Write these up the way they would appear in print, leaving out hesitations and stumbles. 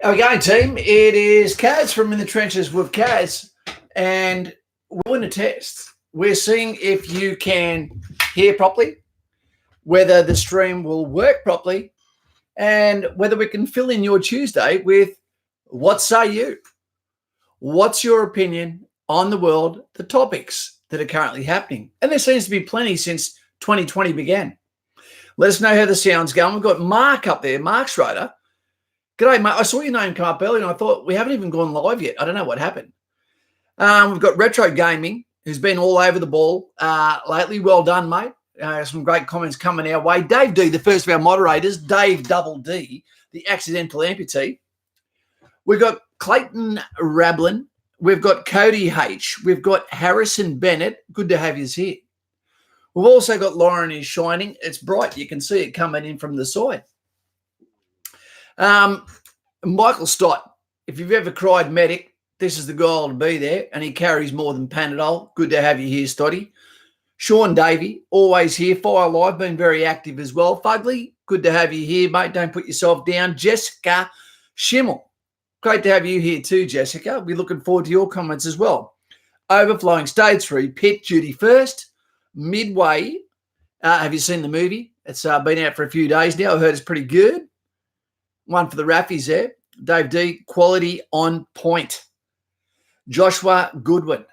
How we going, team? It is Kaz from In the Trenches with Kaz, and we're in a test. We're seeing if you can hear properly, whether the stream will work properly, and whether we can fill in your Tuesday with what say you? What's your opinion on the world, the topics that are currently happening? And there seems to be plenty since 2020 began. Let us know how the sound's going. We've got Mark up there, Mark Schroeder. G'day, mate. I saw your name come up earlier and I thought we haven't even gone live yet. I don't know what happened. We've got Retro Gaming, who's been all over the ball lately. Well done, mate. Some great comments coming our way. Dave D, the first of our moderators. Dave Double D, the accidental amputee. We've got Clayton Rablin. We've got Cody H. We've got Harrison Bennett. Good to have you here. We've also got Lauren is shining. It's bright. You can see it coming in from the side. Michael Stott, if you've ever cried medic, this is the guy to be there, and he carries more than Panadol. Good to have you here, Stotty. Sean Davey, always here. Fire Live, been very active as well. Fugly, good to have you here, mate. Don't put yourself down. Jessica Schimmel, great to have you here too, Jessica. We're looking forward to your comments as well. Overflowing Stage 3, Pit Duty First, Midway. Have you seen the movie? It's been out for a few days now. I heard it's pretty good. One for the Raffies there. Dave D, quality on point. Joshua Goodwin.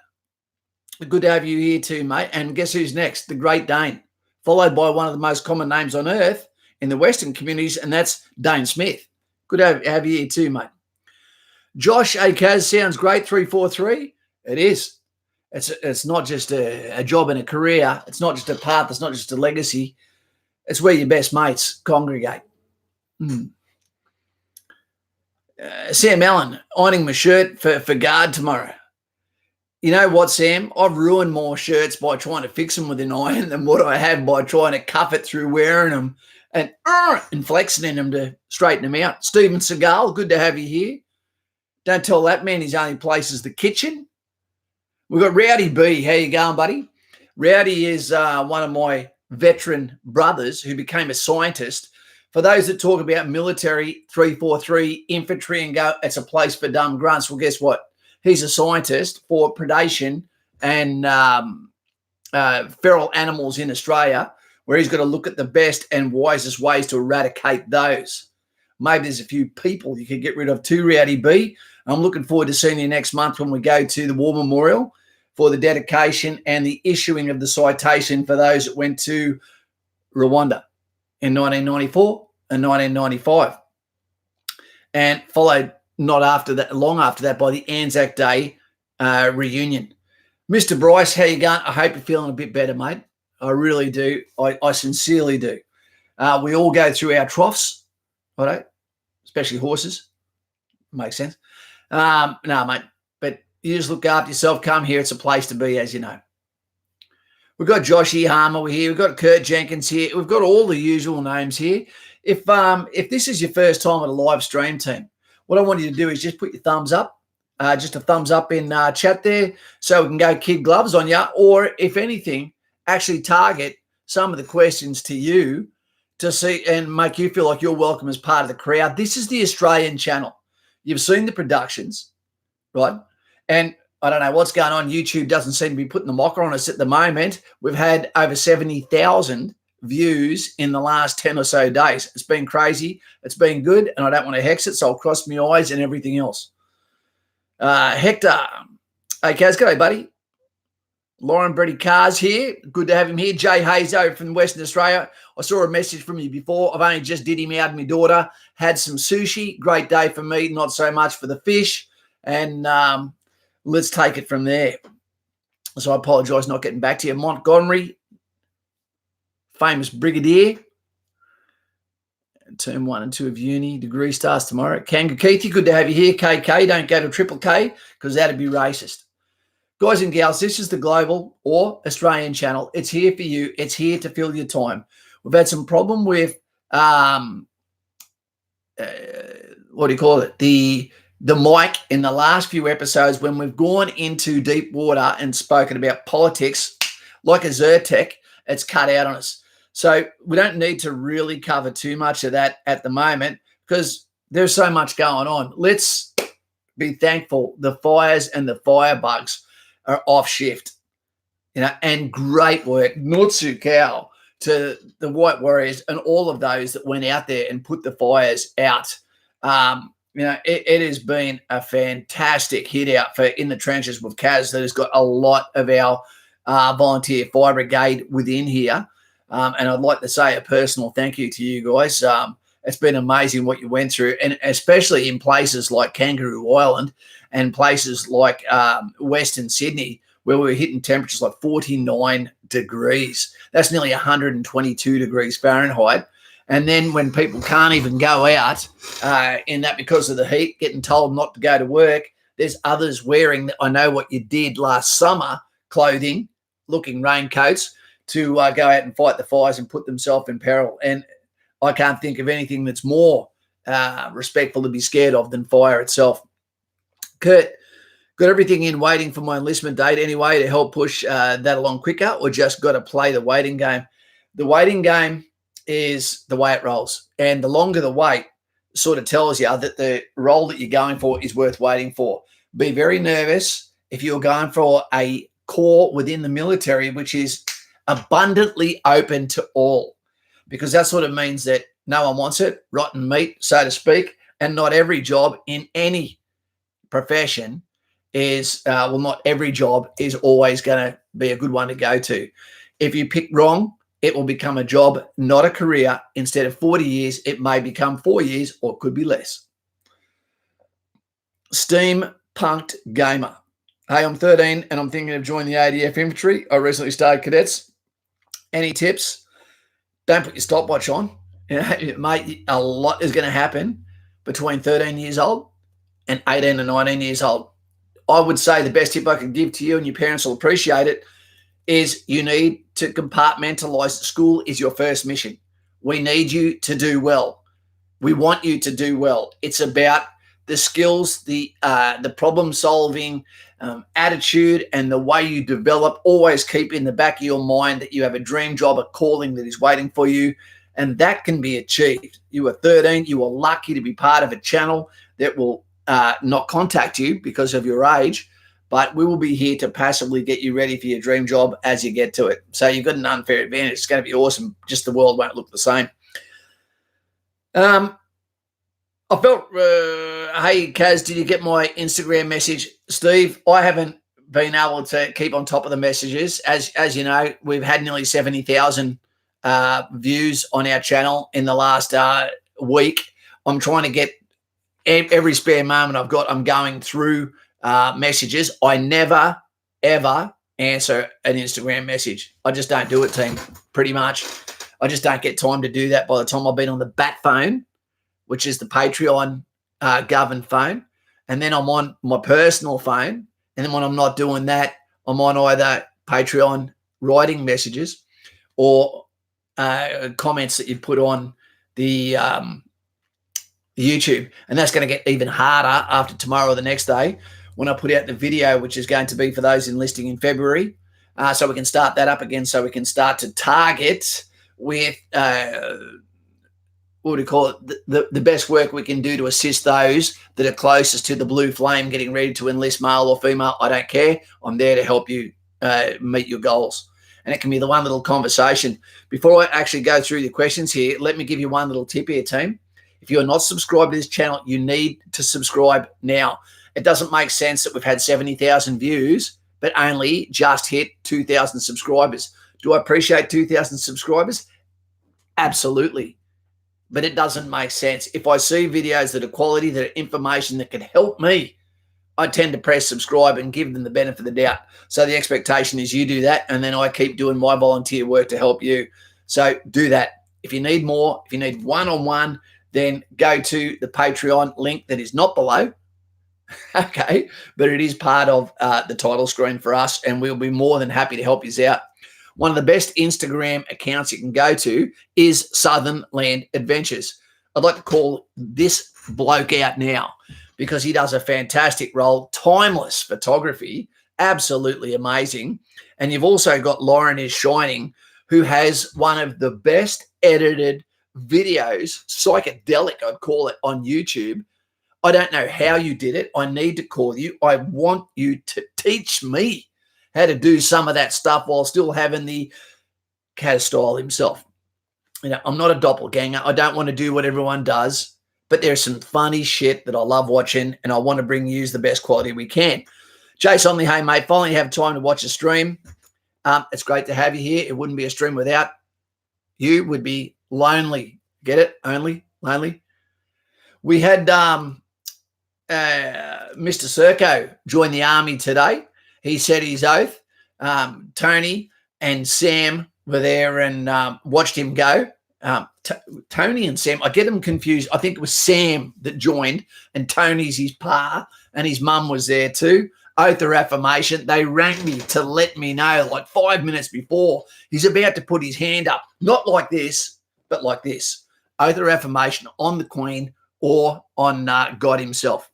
Good to have you here too, mate. And guess who's next? The Great Dane. Followed by one of the most common names on earth in the Western communities, and that's Dane Smith. Good to have you here too, mate. Josh Akaz, sounds great, 343. It is. It's not just a job and a career. It's not just a path. It's not just a legacy. It's where your best mates congregate. Sam Allen, ironing my shirt for guard tomorrow. You know what, Sam? I've ruined more shirts by trying to fix them with an iron than what I have by trying to cuff it through wearing them and flexing in them to straighten them out. Stephen Seagal, good to have you here. Don't tell that man his only place is the kitchen. We've got Rowdy B. How you going, buddy? Rowdy is one of my veteran brothers who became a scientist. For those that talk about military, 343, infantry, and go, it's a place for dumb grunts. Well, guess what? He's a scientist for predation and feral animals in Australia, where he's got to look at the best and wisest ways to eradicate those. Maybe there's a few people you could get rid of too, Rowdy B. I'm looking forward to seeing you next month when we go to the War Memorial for the dedication and the issuing of the citation for those that went to Rwanda in 1994 and 1995, and followed not after that, long after that, by the Anzac Day reunion. Mr. Bryce, how you going? I hope you're feeling a bit better, mate. I really do. I sincerely do. We all go through our troughs, right? Especially horses. Makes sense. No, mate, but you just look after yourself. Come here. It's a place to be, as you know. We've got Joshy Harmer here. We've got Kurt Jenkins here. We've got all the usual names here. If this is your first time at a live stream, team, what I want you to do is just put your thumbs up, just a thumbs up in chat there, so we can go kid gloves on you. Or if anything, actually target some of the questions to you to see and make you feel like you're welcome as part of the crowd. This is the Australian channel. You've seen the productions, right? And I don't know what's going on. YouTube doesn't seem to be putting the mocker on us at the moment. We've had over 70,000 views in the last 10 or so days. It's been crazy. It's been good, and I don't want to hex it, so I'll cross my eyes and everything else. Hector. Hey, Kaz, go, buddy. Lauren Brady Cars here. Good to have him here. Jay Hayes over from Western Australia. I saw a message from you before. I've only just did him out. My daughter had some sushi. Great day for me. Not so much for the fish. And let's take it from there. So I apologise not getting back to you. Montgomery, famous brigadier. Term 1 and 2 of uni. Degree starts tomorrow. Kanga Keithy, good to have you here. KK, don't go to Triple K because that'd be racist. Guys and gals, this is the global or Australian channel. It's here for you. It's here to fill your time. We've had some problem with, what do you call it? The mic in the last few episodes when we've gone into deep water and spoken about politics, like a Zyrtec, it's cut out on us. So we don't need to really cover too much of that at the moment because there's so much going on. Let's be thankful the fires and the firebugs are off shift, and great work. Nutsu Cow to the White Warriors and all of those that went out there and put the fires out. It has been a fantastic hit out for In the Trenches with Kaz that has got a lot of our volunteer fire brigade within here. And I'd like to say a personal thank you to you guys. It's been amazing what you went through, and especially in places like Kangaroo Island and places like Western Sydney, where we were hitting temperatures like 49 degrees. That's nearly 122 degrees Fahrenheit. And then when people can't even go out in that because of the heat, getting told not to go to work, there's others wearing, I know what you did last summer, clothing, looking raincoats, to go out and fight the fires and put themselves in peril. And I can't think of anything that's more respectful to be scared of than fire itself. Kurt, got everything in waiting for my enlistment date anyway to help push that along quicker, or just got to play the waiting game? The waiting game is the way it rolls. And the longer the wait sort of tells you that the role that you're going for is worth waiting for. Be very nervous if you're going for a corps within the military, which is abundantly open to all, because that sort of means that no one wants it, rotten meat, so to speak, and not every job in any profession is, not every job is always going to be a good one to go to. If you pick wrong, it will become a job, not a career. Instead of 40 years, it may become 4 years or could be less. Steampunked Gamer. Hey, I'm 13 and I'm thinking of joining the ADF infantry. I recently started cadets. Any tips? Don't put your stopwatch on. Mate, a lot is going to happen between 13 years old and 18 and 19 years old. I would say the best tip I could give to you, and your parents will appreciate it, is you need to compartmentalize. School is your first mission. We need you to do well. We want you to do well. It's about the skills, the problem solving attitude, and the way you develop. Always keep in the back of your mind that you have a dream job, a calling that is waiting for you, and that can be achieved. You are 13. You are lucky to be part of a channel that will not contact you because of your age, but we will be here to passively get you ready for your dream job as you get to it. So you've got an unfair advantage. It's going to be awesome. Just the world won't look the same. I felt, hey, Kaz, did you get my Instagram message? Steve, I haven't been able to keep on top of the messages. As you know, we've had nearly 70,000 views on our channel in the last week. I'm trying to get every spare moment I've got, I'm going through messages. I never, ever answer an Instagram message. I just don't do it, team, pretty much. I just don't get time to do that by the time I've been on the bat phone, which is the Patreon governed phone. And then I'm on my personal phone. And then when I'm not doing that, I'm on either Patreon writing messages or comments that you put on the YouTube. And that's going to get even harder after tomorrow or the next day when I put out the video, which is going to be for those enlisting in February. So we can start that up again, so we can start to target with, what do you call it, the best work we can do to assist those that are closest to the blue flame getting ready to enlist, male or female. I don't care. I'm there to help you meet your goals. And it can be the one little conversation. Before I actually go through the questions here, let me give you one little tip here, team. If you're not subscribed to this channel, you need to subscribe now. It doesn't make sense that we've had 70,000 views, but only just hit 2,000 subscribers. Do I appreciate 2,000 subscribers? Absolutely. But it doesn't make sense. If I see videos that are quality, that are information that can help me, I tend to press subscribe and give them the benefit of the doubt. So the expectation is you do that, and then I keep doing my volunteer work to help you. So do that. If you need more, if you need one-on-one, then go to the Patreon link that is not below. Okay, but it is part of the title screen for us, and we'll be more than happy to help you out. One of the best Instagram accounts you can go to is Southern Land Adventures. I'd like to call this bloke out now because he does a fantastic role, timeless photography, absolutely amazing. And you've also got Lauren is Shining, who has one of the best edited videos, psychedelic, I'd call it, on YouTube. I don't know how you did it. I need to call you. I want you to teach me how to do some of that stuff while still having the cat style himself. I'm not a doppelganger. I don't want to do what everyone does, but there's some funny shit that I love watching, and I want to bring you the best quality we can. Jason Omley, hey, mate, finally have time to watch a stream. It's great to have you here. It wouldn't be a stream without you. Would be lonely. Get it? Only? Lonely? We had Mr. Serco join the army today. He said his oath. Tony and Sam were there and watched him go. Tony and Sam, I get them confused. I think it was Sam that joined, and Tony's his pa, and his mum was there too. Oath or affirmation. They rang me to let me know like 5 minutes before he's about to put his hand up. Not like this, but like this. Oath or affirmation on the Queen or on God himself.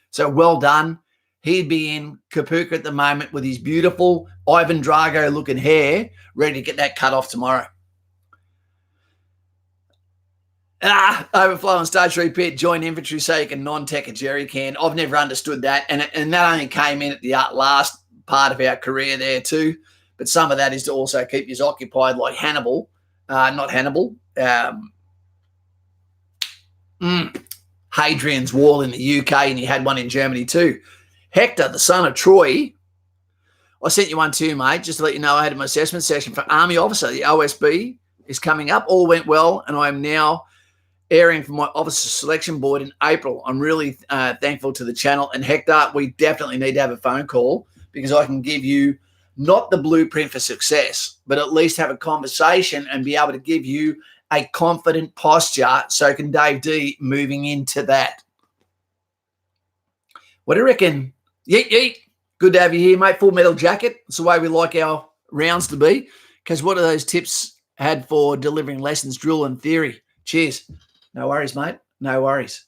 So well done. He'd be in Kapuka at the moment with his beautiful Ivan Drago looking hair, ready to get that cut off tomorrow. Overflow on stage 3 pit, join infantry so you can non-tech a jerry can. I've never understood that. And that only came in at the last part of our career there too. But some of that is to also keep you occupied like Hannibal. Not Hannibal. Hadrian's Wall in the UK, and he had one in Germany too. Hector, the son of Troy. I sent you one too, mate, just to let you know I had my assessment session for Army Officer. The OSB is coming up. All went well, and I am now airing for my officer selection board in April. I'm really thankful to the channel. And Hector, we definitely need to have a phone call because I can give you not the blueprint for success, but at least have a conversation and be able to give you a confident posture. So can Dave D moving into that. What do you reckon? Yeet, yeet. Good to have you here, mate. Full metal jacket. It's the way we like our rounds to be. Because what are those tips had for delivering lessons, drill, and theory? Cheers. No worries, mate. No worries.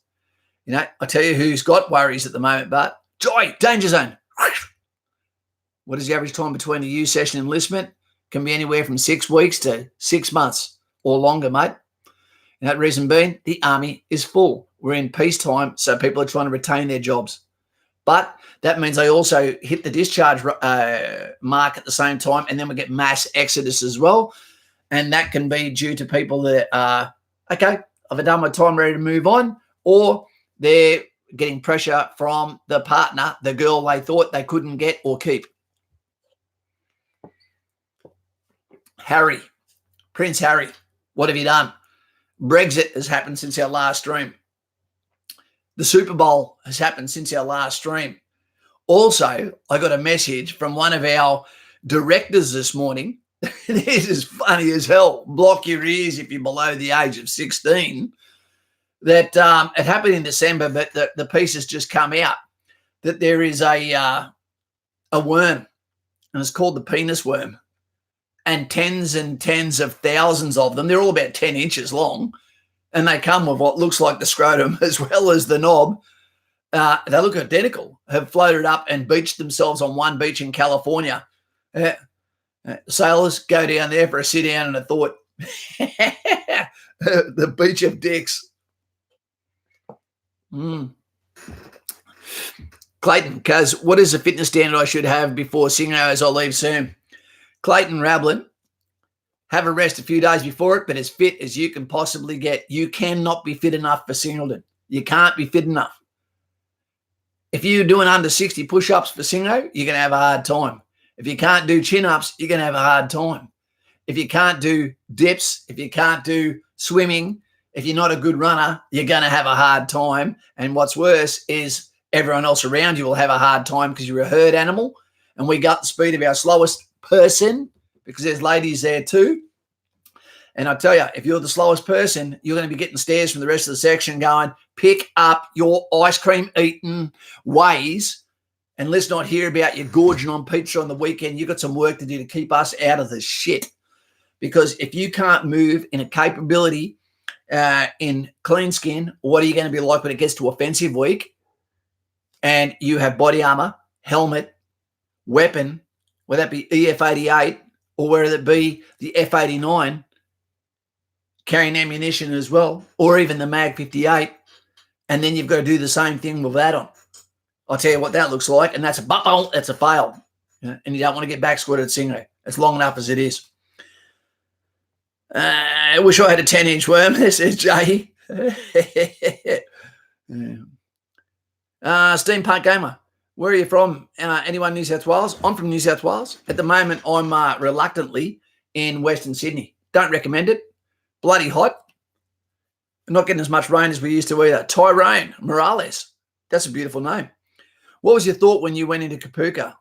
I tell you who's got worries at the moment, but Joy, danger zone. What is the average time between a U session enlistment? Can be anywhere from 6 weeks to 6 months or longer, mate. And that reason being, the army is full. We're in peacetime, so people are trying to retain their jobs. But that means they also hit the discharge mark at the same time, and then we get mass exodus as well. And that can be due to people that are, okay, I've done my time, ready to move on, or they're getting pressure from the partner, the girl they thought they couldn't get or keep. Harry, Prince Harry, what have you done? Brexit has happened since our last stream. The Super Bowl has happened since our last stream. Also, I got a message from one of our directors this morning. This is funny as hell. Block your ears if you're below the age of 16. That it happened in December, but the piece has just come out that there is a worm, and it's called the penis worm, and tens of thousands of them. They're all about 10 inches long, and they come with what looks like the scrotum as well as the knob. They look identical, have floated up and beached themselves on one beach in California. Sailors go down there for a sit down and a thought. The beach of dicks. Clayton, because what is the fitness standard I should have before Singleton as I leave soon? Clayton Rablin, have a rest a few days before it, but as fit as you can possibly get. You cannot be fit enough for Singleton. You can't be fit enough. If you're doing under 60 push-ups for Singo, you're going to have a hard time. If you can't do chin-ups, you're going to have a hard time. If you can't do dips, if you can't do swimming, if you're not a good runner, you're going to have a hard time. And what's worse is everyone else around you will have a hard time because you're a herd animal. And we got the speed of our slowest person because there's ladies there too. And I tell you, if you're the slowest person, you're going to be getting stares from the rest of the section going, pick up your ice cream eating ways and let's not hear about you gorging on pizza on the weekend. You've got some work to do to keep us out of the shit. Because if you can't move in a capability in clean skin, what are you going to be like when it gets to offensive week and you have body armor, helmet, weapon, whether that be EF-88 or whether it be the F-89, carrying ammunition as well, or even the Mag 58, and then you've got to do the same thing with that on. I'll tell you what that looks like, and that's a fail. And you don't want to get back squatted at Stingray. It's long enough as it is. I wish I had a 10-inch worm, says Jay. Steampunk Gamer, where are you from? Anyone New South Wales? I'm from New South Wales. At the moment, I'm reluctantly in Western Sydney. Don't recommend it. Bloody hot. Not getting as much rain as we used to either. Tyrone Morales. That's a beautiful name. What was your thought when you went into Kapooka?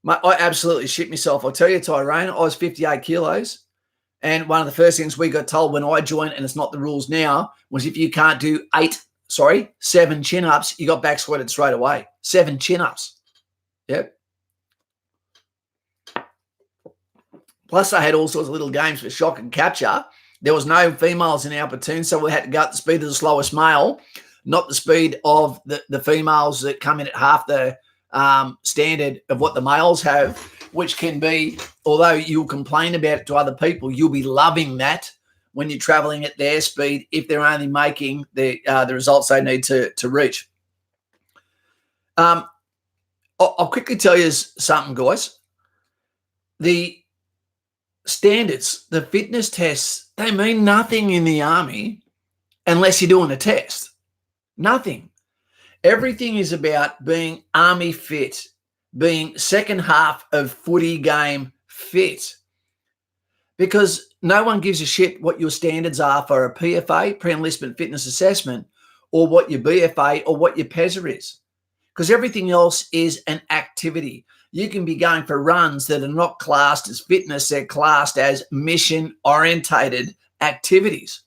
Mate, I absolutely shit myself. I'll tell you, Tyrone, I was 58 kilos. And one of the first things we got told when I joined, and it's not the rules now, was if you can't do 7 chin-ups, you got back sweated straight away. 7 chin-ups. Yep. Plus, I had all sorts of little games for shock and capture. There was no females in our platoon, so we had to go at the speed of the slowest male, not the speed of the females that come in at half the standard of what the males have, which can be, although you'll complain about it to other people, you'll be loving that when you're traveling at their speed if they're only making the results they need to reach. I'll quickly tell you something, guys. The standards, the fitness tests, they mean nothing in the army unless you're doing a test. Nothing. Everything is about being army fit, being second half of footy game fit, because no one gives a shit what your standards are for a PFA, pre-enlistment fitness assessment, or what your BFA or what your PESA is, because everything else is an activity. You can be going for runs that are not classed as fitness, they're classed as mission-orientated activities.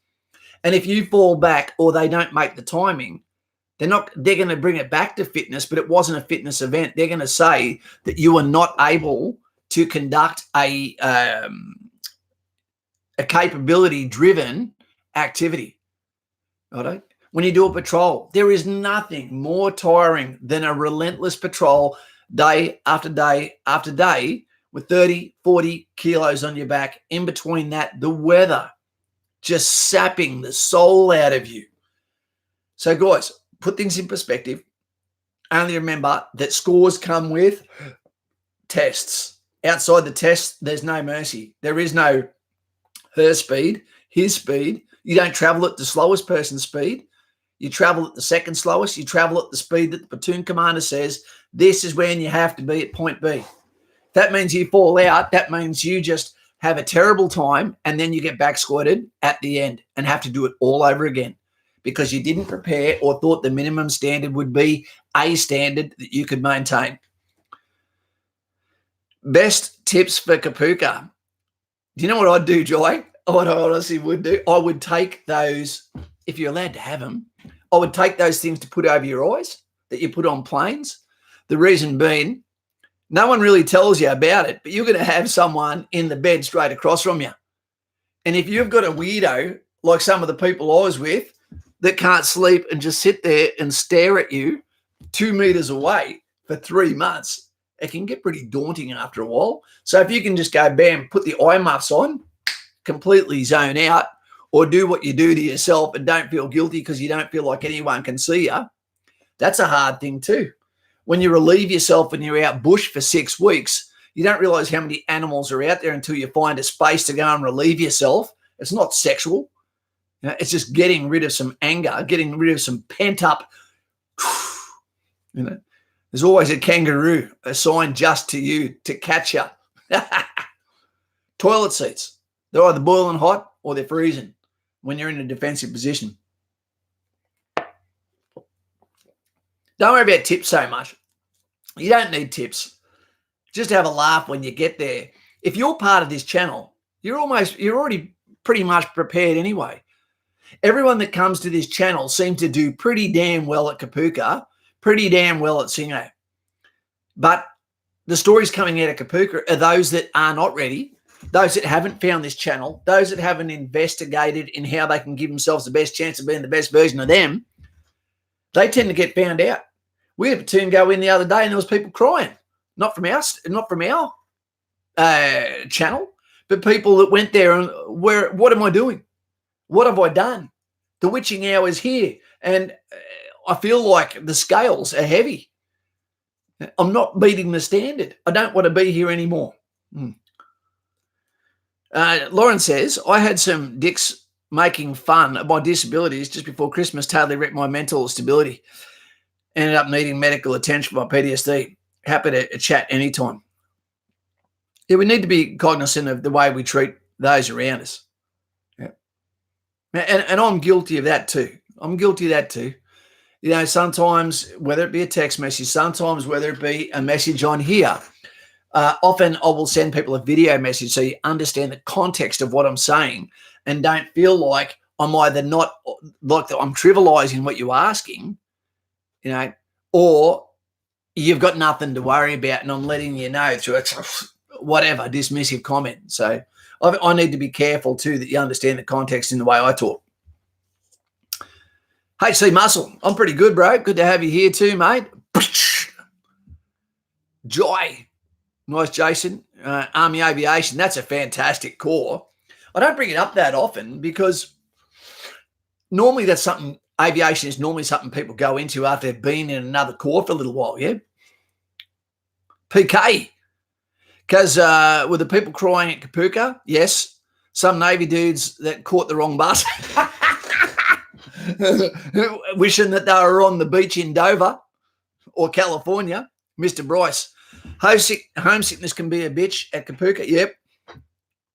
And if you fall back or they don't make the timing, they're going to bring it back to fitness, but it wasn't a fitness event. They're going to say that you are not able to conduct a capability-driven activity. Right? When you do a patrol, there is nothing more tiring than a relentless patrol day after day after day with 30, 40 kilos on your back. In between that, the weather just sapping the soul out of you. So, guys, put things in perspective. Only remember that scores come with tests. Outside the test, there's no mercy. There is no her speed, his speed. You don't travel at the slowest person's speed. You travel at the second slowest. You travel at the speed that the platoon commander says, this is when you have to be at point B. That means you fall out. That means you just have a terrible time, and then you get back squatted at the end and have to do it all over again because you didn't prepare or thought the minimum standard would be a standard that you could maintain. Best tips for Kapooka. Do you know what I'd do, Joy? What I honestly would do? I would take those, if you're allowed to have them, I would take those things to put over your eyes that you put on planes. The reason being, no one really tells you about it, but you're going to have someone in the bed straight across from you. And if you've got a weirdo, like some of the people I was with, that can't sleep and just sit there and stare at you 2 meters away for 3 months, it can get pretty daunting after a while. So if you can just go, bam, put the eye muffs on, completely zone out, or do what you do to yourself and don't feel guilty because you don't feel like anyone can see you, that's a hard thing too. When you relieve yourself and you're out bush for 6 weeks, you don't realize how many animals are out there until you find a space to go and relieve yourself. It's not sexual. You know, it's just getting rid of some anger, getting rid of some pent up, you know. There's always a kangaroo assigned just to you to catch you. Toilet seats. They're either boiling hot or they're freezing when you're in a defensive position. Don't worry about tips so much. You don't need tips. Just have a laugh when you get there. If you're part of this channel, you're already pretty much prepared anyway. Everyone that comes to this channel seems to do pretty damn well at Kapooka, pretty damn well at Stingray. But the stories coming out of Kapooka are those that are not ready, those that haven't found this channel, those that haven't investigated in how they can give themselves the best chance of being the best version of them. They tend to get found out. We had a platoon go in the other day and there was people crying, not from our channel, but people that went there and what am I doing? What have I done? The witching hour is here, and I feel like the scales are heavy. I'm not meeting the standard. I don't want to be here anymore. Lauren says, I had some dicks making fun of my disabilities just before Christmas, totally wrecked my mental stability. Ended up needing medical attention for my PTSD. Happy to chat anytime. Yeah, we need to be cognizant of the way we treat those around us. Yeah. And I'm guilty of that too. You know, sometimes, whether it be a text message, sometimes whether it be a message on here, often I will send people a video message so you understand the context of what I'm saying and don't feel like I'm either not, like I'm trivializing what you're asking, you know, or you've got nothing to worry about and I'm letting you know through a whatever dismissive comment. So I need to be careful too that you understand the context in the way I talk. HC Muscle, I'm pretty good, bro. Good to have you here too, mate. Joy. Nice, Jason. Army Aviation, that's a fantastic core. I don't bring it up that often because normally that's something, aviation is normally something people go into after they've been in another corps for a little while, yeah? PK, because were the people crying at Kapuka? Yes. Some Navy dudes that caught the wrong bus. Wishing that they were on the beach in Dover or California. Mr. Bryce, homesickness can be a bitch at Kapuka. Yep,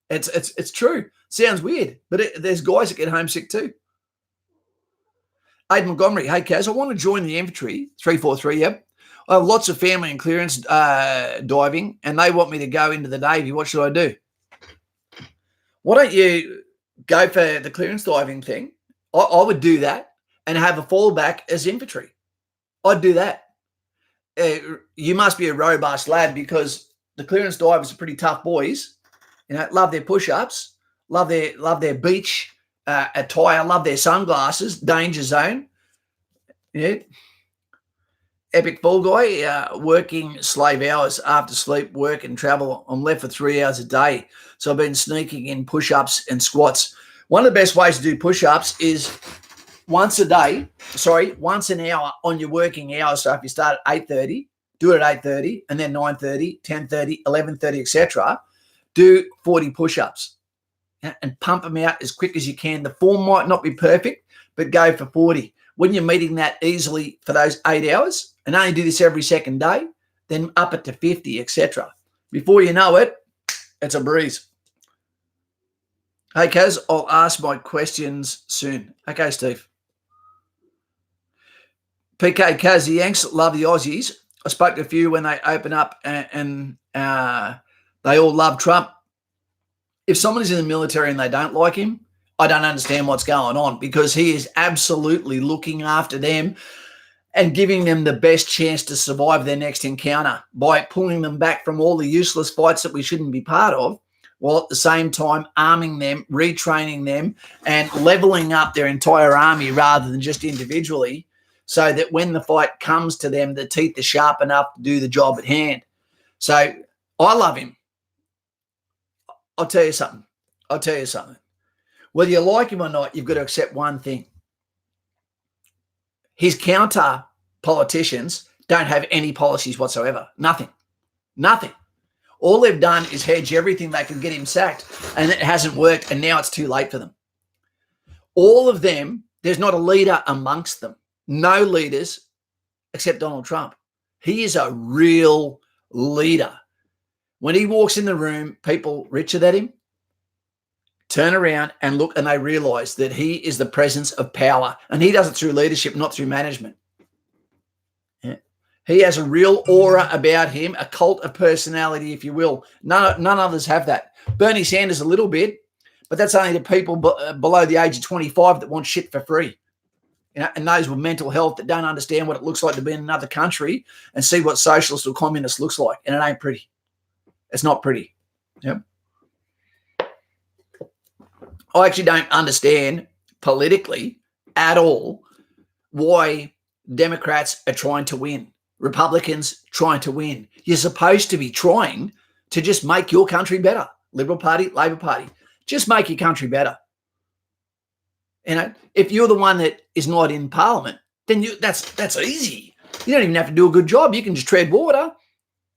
it's true. Sounds weird, but there's guys that get homesick too. Aid Montgomery, hey Kaz, I want to join the infantry. 343. Yep, I have lots of family and clearance diving, and they want me to go into the Navy. What should I do? Why don't you go for the clearance diving thing? I would do that and have a fallback as infantry. I'd do that. You must be a robust lad because the clearance divers are pretty tough boys. You know, love their push-ups, love their beach attire, love their sunglasses, danger zone. Yeah. Epic Fall Guy, working slave hours after sleep, work and travel. I'm left for 3 hours a day. So I've been sneaking in push-ups and squats. One of the best ways to do push-ups is once an hour on your working hours. So if you start at 8:30, do it at 8:30, and then 9:30, 10:30, 11:30, etc. Do 40 push-ups and pump them out as quick as you can. The form might not be perfect, but go for 40. When you're meeting that easily for those 8 hours, and only do this every second day, then up it to 50, etc. Before you know it, it's a breeze. Hey, Kaz, I'll ask my questions soon. Okay, Steve. PK, Kaz, the Yanks love the Aussies. I spoke to a few when they open up and they all love Trump. If someone's in the military and they don't like him, I don't understand what's going on because he is absolutely looking after them and giving them the best chance to survive their next encounter by pulling them back from all the useless fights that we shouldn't be part of, while at the same time arming them, retraining them, and leveling up their entire army rather than just individually, so that when the fight comes to them, the teeth are sharp enough to do the job at hand. So I love him. I'll tell you something. Whether you like him or not, you've got to accept one thing. His counter politicians don't have any policies whatsoever. Nothing. All they've done is hedge everything they can get him sacked, and it hasn't worked, and now it's too late for them. All of them, there's not a leader amongst them. No leaders except Donald Trump. He is a real leader. When he walks in the room, people richer than him turn around and look, and they realize that he is the presence of power, and he does it through leadership, not through management. Yeah. He has a real aura about him, a cult of personality, if you will. None others have that. Bernie Sanders a little bit, but that's only the people below the age of 25 that want shit for free. You know, and those with mental health that don't understand what it looks like to be in another country and see what socialist or communist looks like, and it ain't pretty. It's not pretty. Yep. I actually don't understand politically at all why Democrats are trying to win, Republicans trying to win. You're supposed to be trying to just make your country better. Liberal Party, Labor Party, just make your country better. If you're the one that is not in Parliament, then that's easy. You don't even have to do a good job. You can just tread water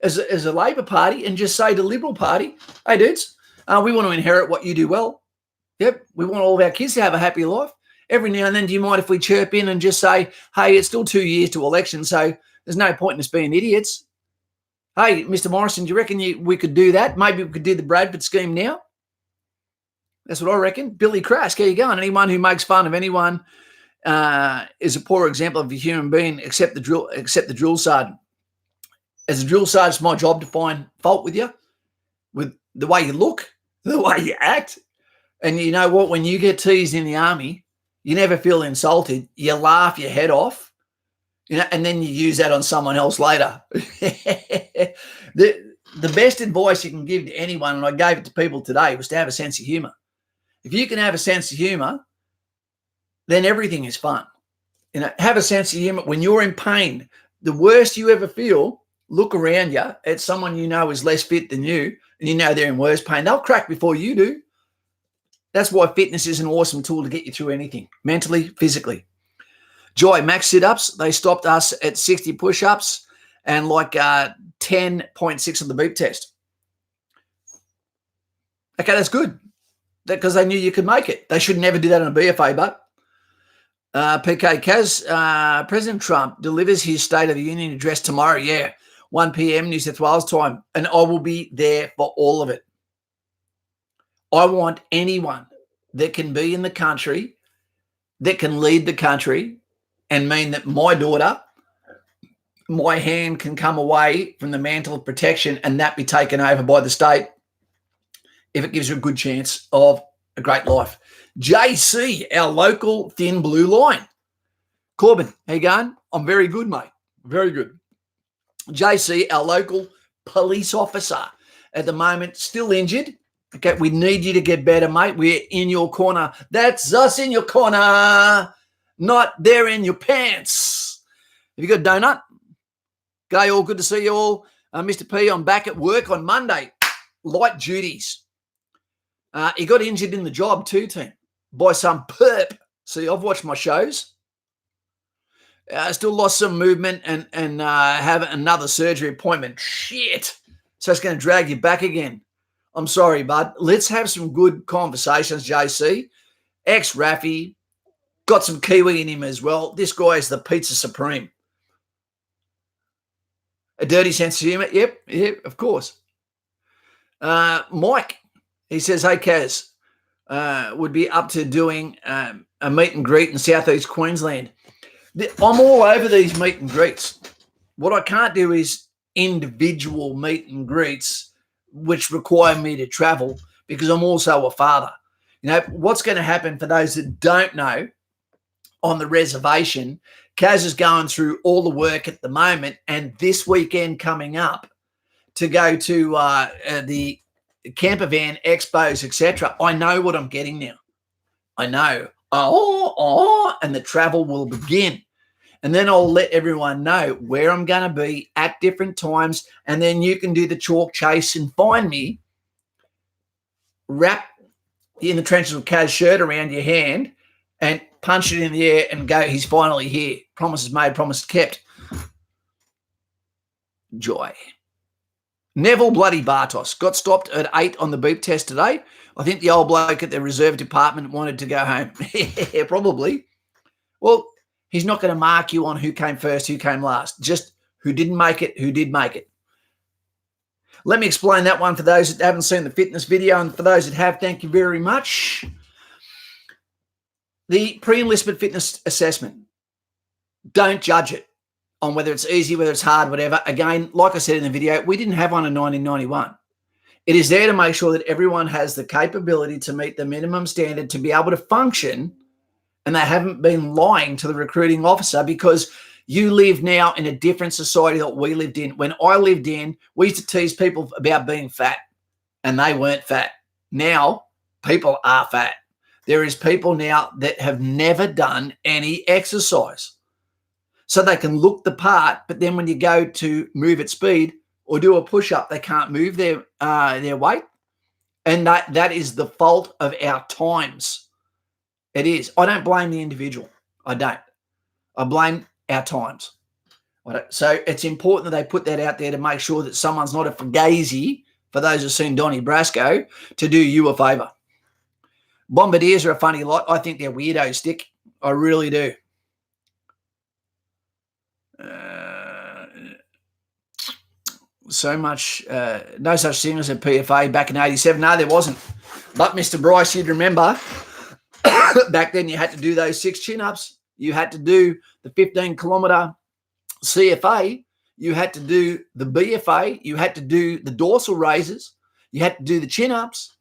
as a Labor Party and just say to the Liberal Party, hey, dudes, we want to inherit what you do well. Yep, we want all of our kids to have a happy life. Every now and then, do you mind if we chirp in and just say, hey, it's still 2 years to election, so there's no point in us being idiots. Hey, Mr. Morrison, do you reckon we could do that? Maybe we could do the Bradford scheme now? That's what I reckon. Billy Crask, how you going? Anyone who makes fun of anyone is a poor example of a human being, except the drill sergeant. As a drill sergeant, it's my job to find fault with you, with the way you look, the way you act. And you know what? When you get teased in the army, you never feel insulted. You laugh your head off, and then you use that on someone else later. The best advice you can give to anyone, and I gave it to people today, was to have a sense of humor. If you can have a sense of humor, then everything is fun. Have a sense of humor. When you're in pain, the worst you ever feel, look around you at someone you know is less fit than you, and you know they're in worse pain. They'll crack before you do. That's why fitness is an awesome tool to get you through anything, mentally, physically. Joy, max sit-ups, they stopped us at 60 push-ups and like 10.6 on the beep test. Okay, that's good. Because they knew you could make it. They should never do that on a BFA, but PK Kaz, President Trump delivers his State of the Union address tomorrow, 1 p.m. New South Wales time, and I will be there for all of it. I want anyone that can be in the country, that can lead the country and mean that my daughter, my hand can come away from the mantle of protection and that be taken over by the state if it gives her a good chance of a great life. JC, our local thin blue line. Corbin, how you going? I'm very good, mate. Very good. JC, our local police officer, at the moment still injured. Okay, we need you to get better, mate. We're in your corner. That's us in your corner, not there in your pants. Have you got a donut? Okay, all good to see you all. Mr. P, I'm back at work on Monday. Light duties. He got injured in the job too, team, by some perp. See, I've watched my shows. Still lost some movement and have another surgery appointment. Shit. So it's going to drag you back again. I'm sorry, bud. Let's have some good conversations, JC. Ex-Raffy. Got some Kiwi in him as well. This guy is the pizza supreme. A dirty sense of humour? Yep, of course. Mike, he says, hey, Kaz, would be up to doing a meet and greet in southeast Queensland. I'm all over these meet and greets. What I can't do is individual meet and greets which require me to travel because I'm also a father. What's going to happen for those that don't know, on the reservation, Kaz is going through all the work at the moment, and this weekend coming up to go to the camper van expos, etc. I know what I'm getting now. I know. And the travel will begin. And then I'll let everyone know where I'm going to be at different times. And then you can do the chalk chase and find me, wrap in the trenches of Kaz's shirt around your hand and punch it in the air and go, he's finally here. Promises made, promises kept. Joy. Neville bloody Bartos got stopped at 8 on the beep test today. I think the old bloke at the reserve department wanted to go home. Yeah, probably. Well, he's not going to mark you on who came first, who came last. Just who didn't make it, who did make it. Let me explain that one for those that haven't seen the fitness video, and for those that have, thank you very much. The pre-enlistment fitness assessment. Don't judge it on whether it's easy, whether it's hard, whatever. Again, like I said in the video, we didn't have one in 1991. It is there to make sure that everyone has the capability to meet the minimum standard to be able to function, and they haven't been lying to the recruiting officer, because you live now in a different society that we lived in. When I lived in, we used to tease people about being fat, and they weren't fat. Now, people are fat. There is people now that have never done any exercise. So they can look the part, but then when you go to move at speed or do a push-up, they can't move their weight. And that is the fault of our times. It is. I don't blame the individual. I don't. I blame our times. So it's important that they put that out there to make sure that someone's not a fugazi, for those who've seen Donnie Brasco, to do you a favour. Bombardiers are a funny lot. I think they're weirdos, Stick. I really do. So much, no such thing as a PFA back in 87. No, there wasn't. But Mr. Bryce, you'd remember back then you had to do those 6 chin-ups. You had to do the 15-kilometre CFA. You had to do the BFA. You had to do the dorsal raises. You had to do the chin-ups.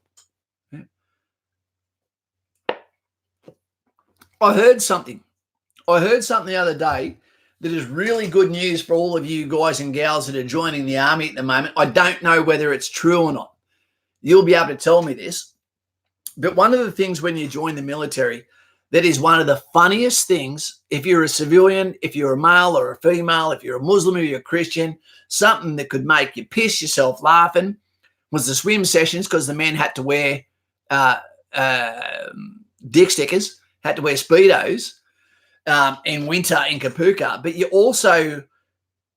I heard something the other day that is really good news for all of you guys and gals that are joining the army at the moment. I don't know whether it's true or not. You'll be able to tell me this. But one of the things when you join the military, that is one of the funniest things, if you're a civilian, if you're a male or a female, if you're a Muslim or you're a Christian, something that could make you piss yourself laughing was the swim sessions, because the men had to wear dick stickers, had to wear Speedos in winter in Kapuka. But you also,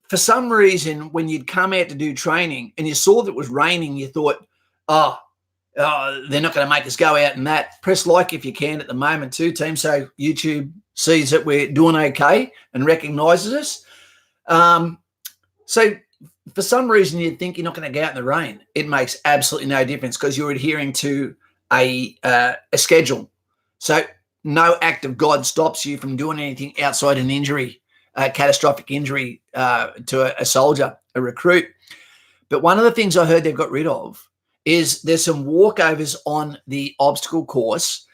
for some reason, when you'd come out to do training and you saw that it was raining, you thought, oh, they're not going to make us go out in that. Press like if you can at the moment too, team, so YouTube sees that we're doing okay and recognises us. So for some reason you'd think you're not going to go out in the rain. It makes absolutely no difference because you're adhering to a schedule. So no act of God stops you from doing anything outside an injury, a catastrophic injury to a soldier, a recruit. But one of the things I heard they've got rid of is there's some walkovers on the obstacle course,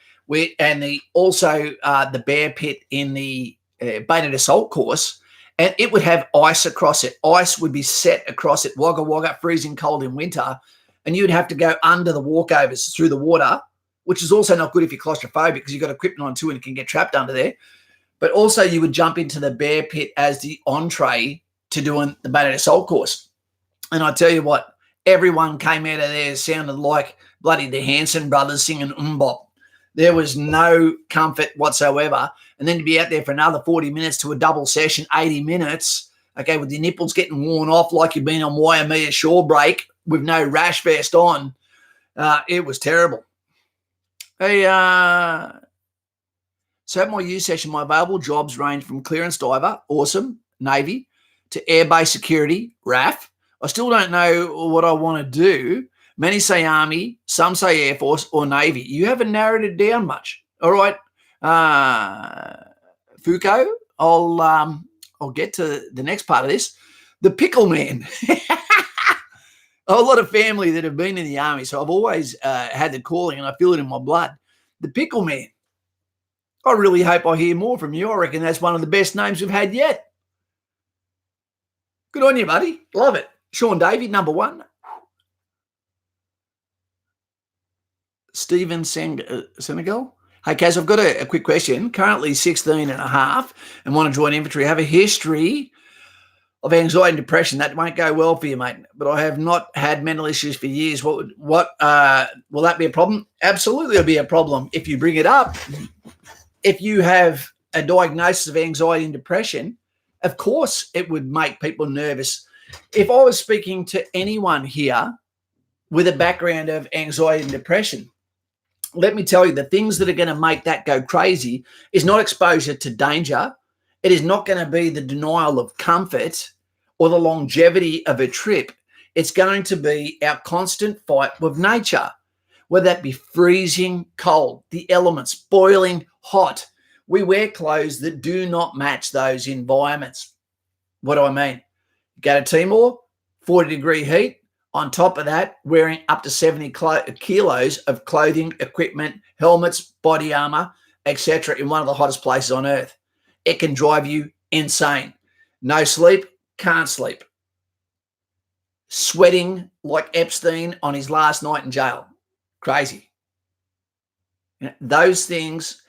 and also the bear pit in the bayonet assault course, and it would have ice across it. Ice would be set across it, wagga wagga, freezing cold in winter, and you'd have to go under the walkovers through the water, which is also not good if you're claustrophobic because you've got equipment on too and you can get trapped under there. But also you would jump into the bear pit as the entree to doing the bayonet assault course. And I tell you what, everyone came out of there sounded like bloody the Hanson brothers singing Mbop. There was no comfort whatsoever. And then to be out there for another 40 minutes to a double session, 80 minutes, okay, with your nipples getting worn off like you've been on Waimea shore break with no rash vest on, it was terrible. Hey, so at my U session, my available jobs range from clearance diver, awesome, Navy, to airbase security, RAF. I still don't know what I want to do. Many say Army, some say Air Force or Navy. You haven't narrowed it down much. All right. Foucault, I'll get to the next part of this. The Pickle Man. A lot of family that have been in the Army, so I've always had the calling and I feel it in my blood. The Pickle Man. I really hope I hear more from you. I reckon that's one of the best names we've had yet. Good on you, buddy. Love it. Sean Davey, number 1. Stephen Senegal. Hey, Kaz, I've got a quick question. Currently 16 and a half and want to join infantry. I have a history of anxiety and depression. That won't go well for you, mate. But I have not had mental issues for years. What will that be a problem? Absolutely it'll be a problem if you bring it up. If you have a diagnosis of anxiety and depression, of course it would make people nervous. If I was speaking to anyone here with a background of anxiety and depression, let me tell you, the things that are going to make that go crazy is not exposure to danger. It is not going to be the denial of comfort or the longevity of a trip. It's going to be our constant fight with nature, whether that be freezing cold, the elements, boiling hot. We wear clothes that do not match those environments. What do I mean? Go to Timor, 40-degree heat. On top of that, wearing up to 70 kilos of clothing, equipment, helmets, body armor, etc. in one of the hottest places on earth. It can drive you insane. No sleep, can't sleep. Sweating like Epstein on his last night in jail. Crazy. Those things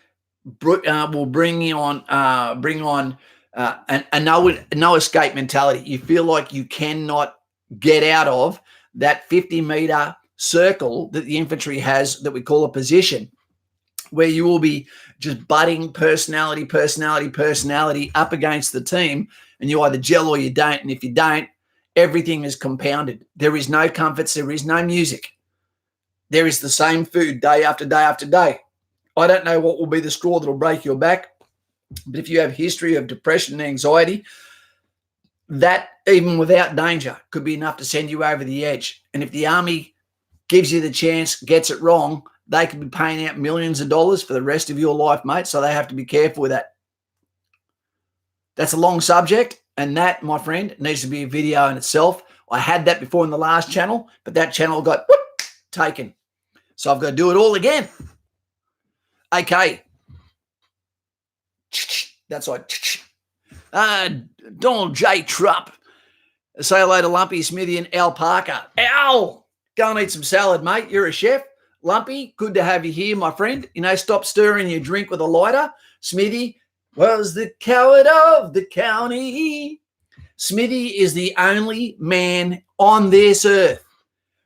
will bring on a no escape mentality. You feel like you cannot get out of that 50-meter circle that the infantry has that we call a position. where you will be just butting personality up against the team, and you either gel or you don't. And if you don't, everything is compounded. There is no comforts. There is no music. There is the same food day after day after day. I don't know what will be the straw that will break your back, but if you have history of depression and anxiety, that, even without danger, could be enough to send you over the edge. And if the army gives you the chance, gets it wrong, they could be paying out millions of dollars for the rest of your life, mate. So they have to be careful with that. That's a long subject, and that, my friend, needs to be a video in itself. I had that before in the last channel, but that channel got taken. So I've got to do it all again. Okay. That's right. Donald J. Trump. Say hello to Lumpy, Smithy, and Al Parker. Al! Go and eat some salad, mate. You're a chef. Lumpy, good to have you here, my friend. You know, stop stirring your drink with a lighter. Smithy was the coward of the county. Smithy is the only man on this earth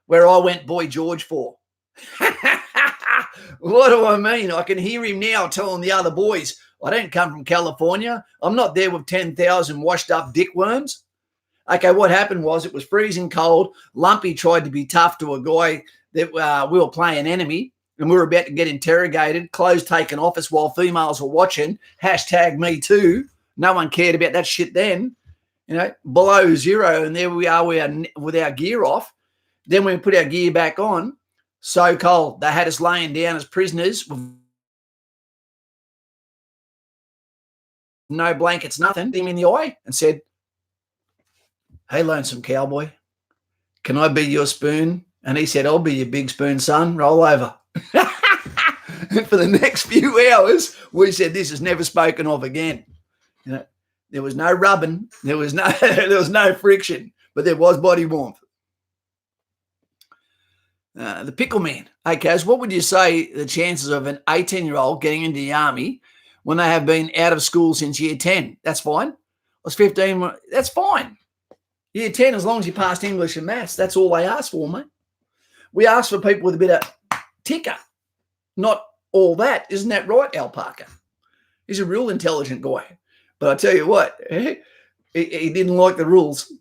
where I went Boy George for. What do I mean? I can hear him now telling the other boys, I don't come from California. I'm not there with 10,000 washed up dickworms. Okay, what happened was it was freezing cold. Lumpy tried to be tough to a guy that we were playing enemy, and we were about to get interrogated, clothes taken off us while females were watching. #me too. No one cared about that shit then. You know, below zero, and there we are with our gear off. Then we put our gear back on. So cold. They had us laying down as prisoners with no blankets, nothing. Him in the eye and said, hey, lonesome cowboy, can I be your spoon? And he said, I'll be your big spoon, son. Roll over. And for the next few hours, we said this is never spoken of again. You know, there was no rubbing. There was no friction, but there was body warmth. The Pickle Man. Hey, Kaz, what would you say the chances of an 18-year-old getting into the army when they have been out of school since year 10? That's fine. I was 15. That's fine. Year 10, as long as you passed English and maths, that's all they ask for, mate. We ask for people with a bit of ticker, not all that. Isn't that right, Al Parker? He's a real intelligent guy. But I tell you what, he didn't like the rules.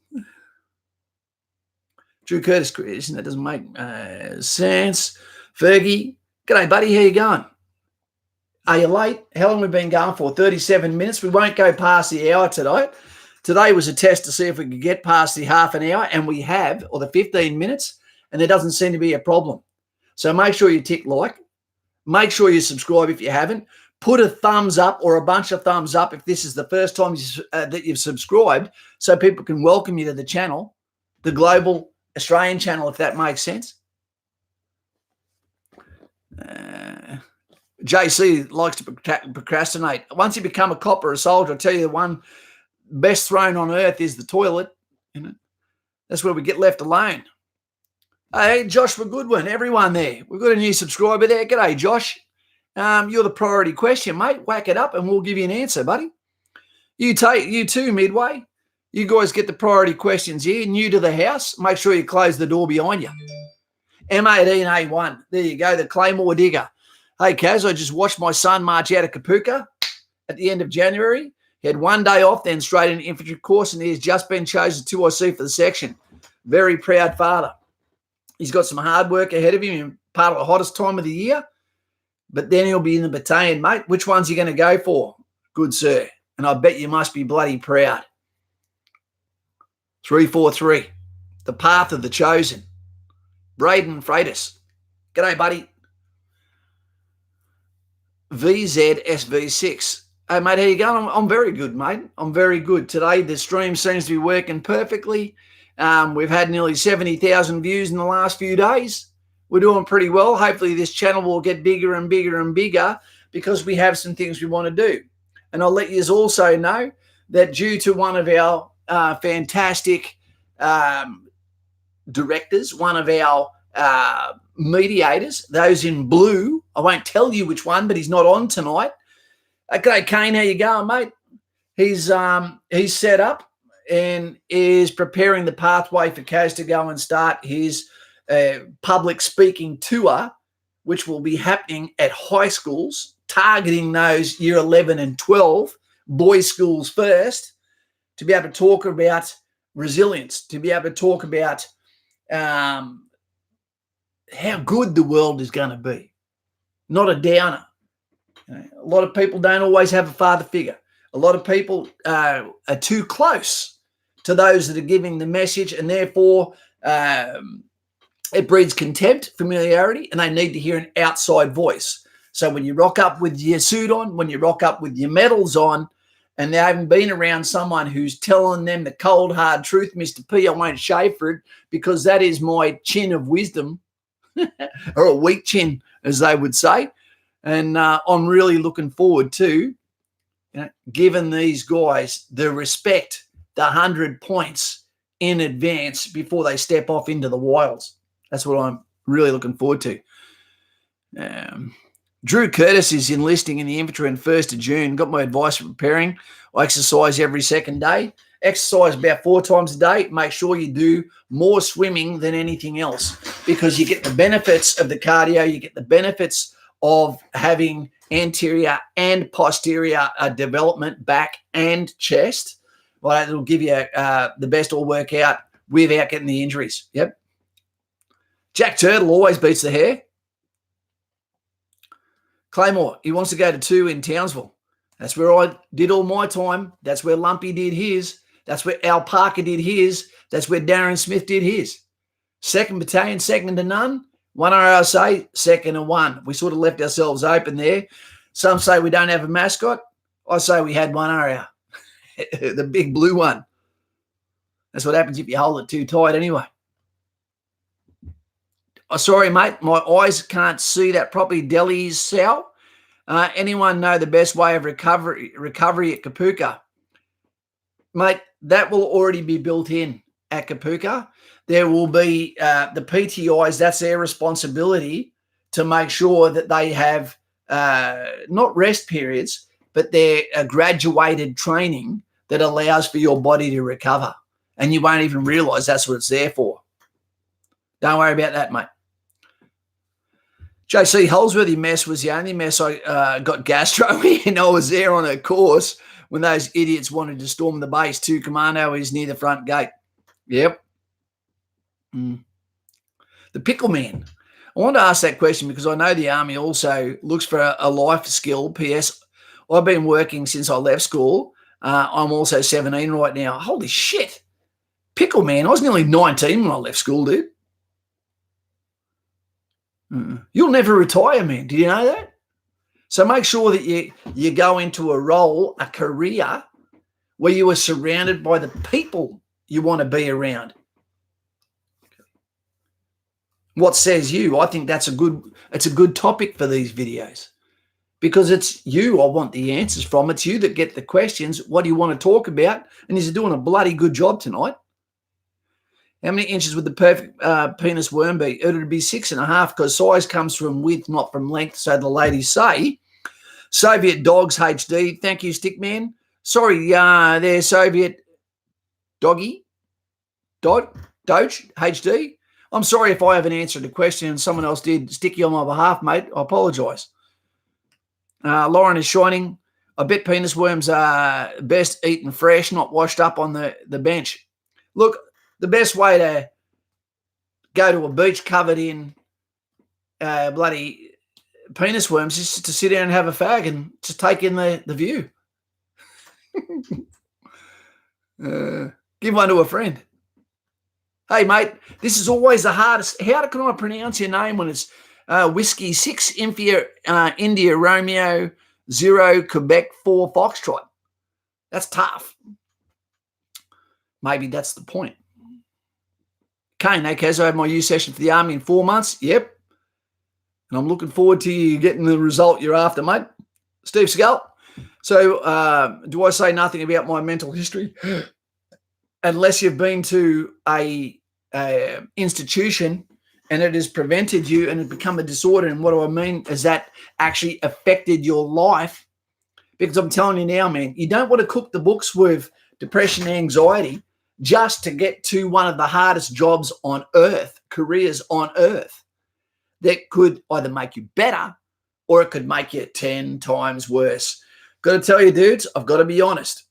Drew Curtis, that doesn't make sense. Fergie, g'day, buddy. How you going? Are you late? How long have we been going for? 37 minutes. We won't go past the hour today. Today was a test to see if we could get past the half an hour, and we have, or the 15 minutes, and there doesn't seem to be a problem. So make sure you tick like. Make sure you subscribe if you haven't. Put a thumbs up or a bunch of thumbs up if this is the first time that you've subscribed, so people can welcome you to the channel, the global Australian channel, if that makes sense. JC likes to procrastinate. Once you become a cop or a soldier, I'll tell you the one best throne on earth is the toilet. You know, that's where we get left alone. Hey, Joshua Goodwin, everyone there. We've got a new subscriber there. G'day, Josh. You're the priority question, mate. Whack it up and we'll give you an answer, buddy. You too, Midway. You guys get the priority questions here. New to the house, make sure you close the door behind you. M18A1. There you go, the Claymore Digger. Hey, Kaz, I just watched my son march out of Kapuka at the end of January. He had 1 day off, then straight into infantry course, and he has just been chosen 2IC for the section. Very proud father. He's got some hard work ahead of him, part of the hottest time of the year, but then he'll be in the battalion, mate. Which one's he going to go for? Good, sir. And I bet you must be bloody proud. 343, the path of the chosen. Braden Freitas. G'day, buddy. VZSV6. Hey, mate, how you going? I'm very good, mate. I'm very good. Today, the stream seems to be working perfectly. We've had nearly 70,000 views in the last few days. We're doing pretty well. Hopefully, this channel will get bigger and bigger and bigger because we have some things we want to do. And I'll let you also know that due to one of our fantastic directors, one of our mediators, those in blue. I won't tell you which one, but he's not on tonight. Okay, Kane, how you going, mate? He's set up and is preparing the pathway for Kaz to go and start his public speaking tour which will be happening at high schools, targeting those year 11 and 12, boys' schools first, to be able to talk about resilience, to be able to talk about how good the world is going to be, not a downer. A lot of people don't always have a father figure. A lot of people are too close to those that are giving the message, and therefore it breeds contempt, familiarity, and they need to hear an outside voice. So when you rock up with your suit on, when you rock up with your medals on, and they haven't been around someone who's telling them the cold, hard truth, Mr. P, I won't shave for it because that is my chin of wisdom, or a weak chin, as they would say. And I'm really looking forward to giving these guys the respect, the 100 points in advance before they step off into the wilds. That's what I'm really looking forward to. Drew Curtis is enlisting in the infantry on 1st of June. Got my advice for preparing. I exercise every second day. Exercise about 4 times a day. Make sure you do more swimming than anything else because you get the benefits of the cardio. You get the benefits of having anterior and posterior development, back and chest. Well, it'll give you the best all workout without getting the injuries. Yep. Jack Turtle always beats the hair. Claymore, he wants to go to 2 in Townsville. That's where I did all my time. That's where Lumpy did his. That's where Al Parker did his. That's where Darren Smith did his. 2nd Battalion, second to none. 1 RRSA, second to 1. We sort of left ourselves open there. Some say we don't have a mascot. I say we had 1 RR, the big blue one. That's what happens if you hold it too tight anyway. Oh, sorry, mate. My eyes can't see that properly. Delhi's Sal. Anyone know the best way of recovery at Kapooka? Mate, that will already be built in at Kapooka. There will be the PTIs. That's their responsibility to make sure that they have not rest periods, but they're graduated training that allows for your body to recover. And you won't even realize that's what it's there for. Don't worry about that, mate. JC Holsworthy mess was the only mess I got gastro in. I was there on a course when those idiots wanted to storm the base. 2 Commando is near the front gate. Yep. The Pickle Man. I want to ask that question because I know the Army also looks for a life skill. PS, I've been working since I left school. I'm also 17 right now. Holy shit. Pickle Man. I was nearly 19 when I left school, dude. You'll never retire, man. Did you know that? So make sure that you go into a role, a career, where you are surrounded by the people you want to be around. What says you? I think it's a good topic for these videos because it's you I want the answers from. It's you that get the questions. What do you want to talk about? And he's doing a bloody good job tonight. How many inches would the perfect penis worm be? It would be 6.5 because size comes from width, not from length, so the ladies say. Soviet Dogs HD. Thank you, Stickman. Sorry, there, Soviet Doggy. Doge HD. I'm sorry if I haven't answered the question and someone else did. Sticky on my behalf, mate. I apologise. Lauren is shining. I bet penis worms are best eaten fresh, not washed up on the bench. Look, the best way to go to a beach covered in bloody penis worms is to sit down and have a fag and just take in the view. Give one to a friend. Hey, mate, this is always the hardest. How can I pronounce your name when it's Whiskey 6 India Romeo 0 Quebec 4 Foxtrot? That's tough. Maybe that's the point. Kane, okay, so I have my U session for the Army in 4 months. Yep. And I'm looking forward to you getting the result you're after, mate. Steve Scull. So do I say nothing about my mental history? Unless you've been to a institution and it has prevented you and it become a disorder. And what do I mean is that actually affected your life? Because I'm telling you now, man, you don't want to cook the books with depression and anxiety just to get to one of the hardest jobs on earth, careers on earth. that could either make you better or it could make you 10 times worse. Got to tell you, dudes, I've got to be honest.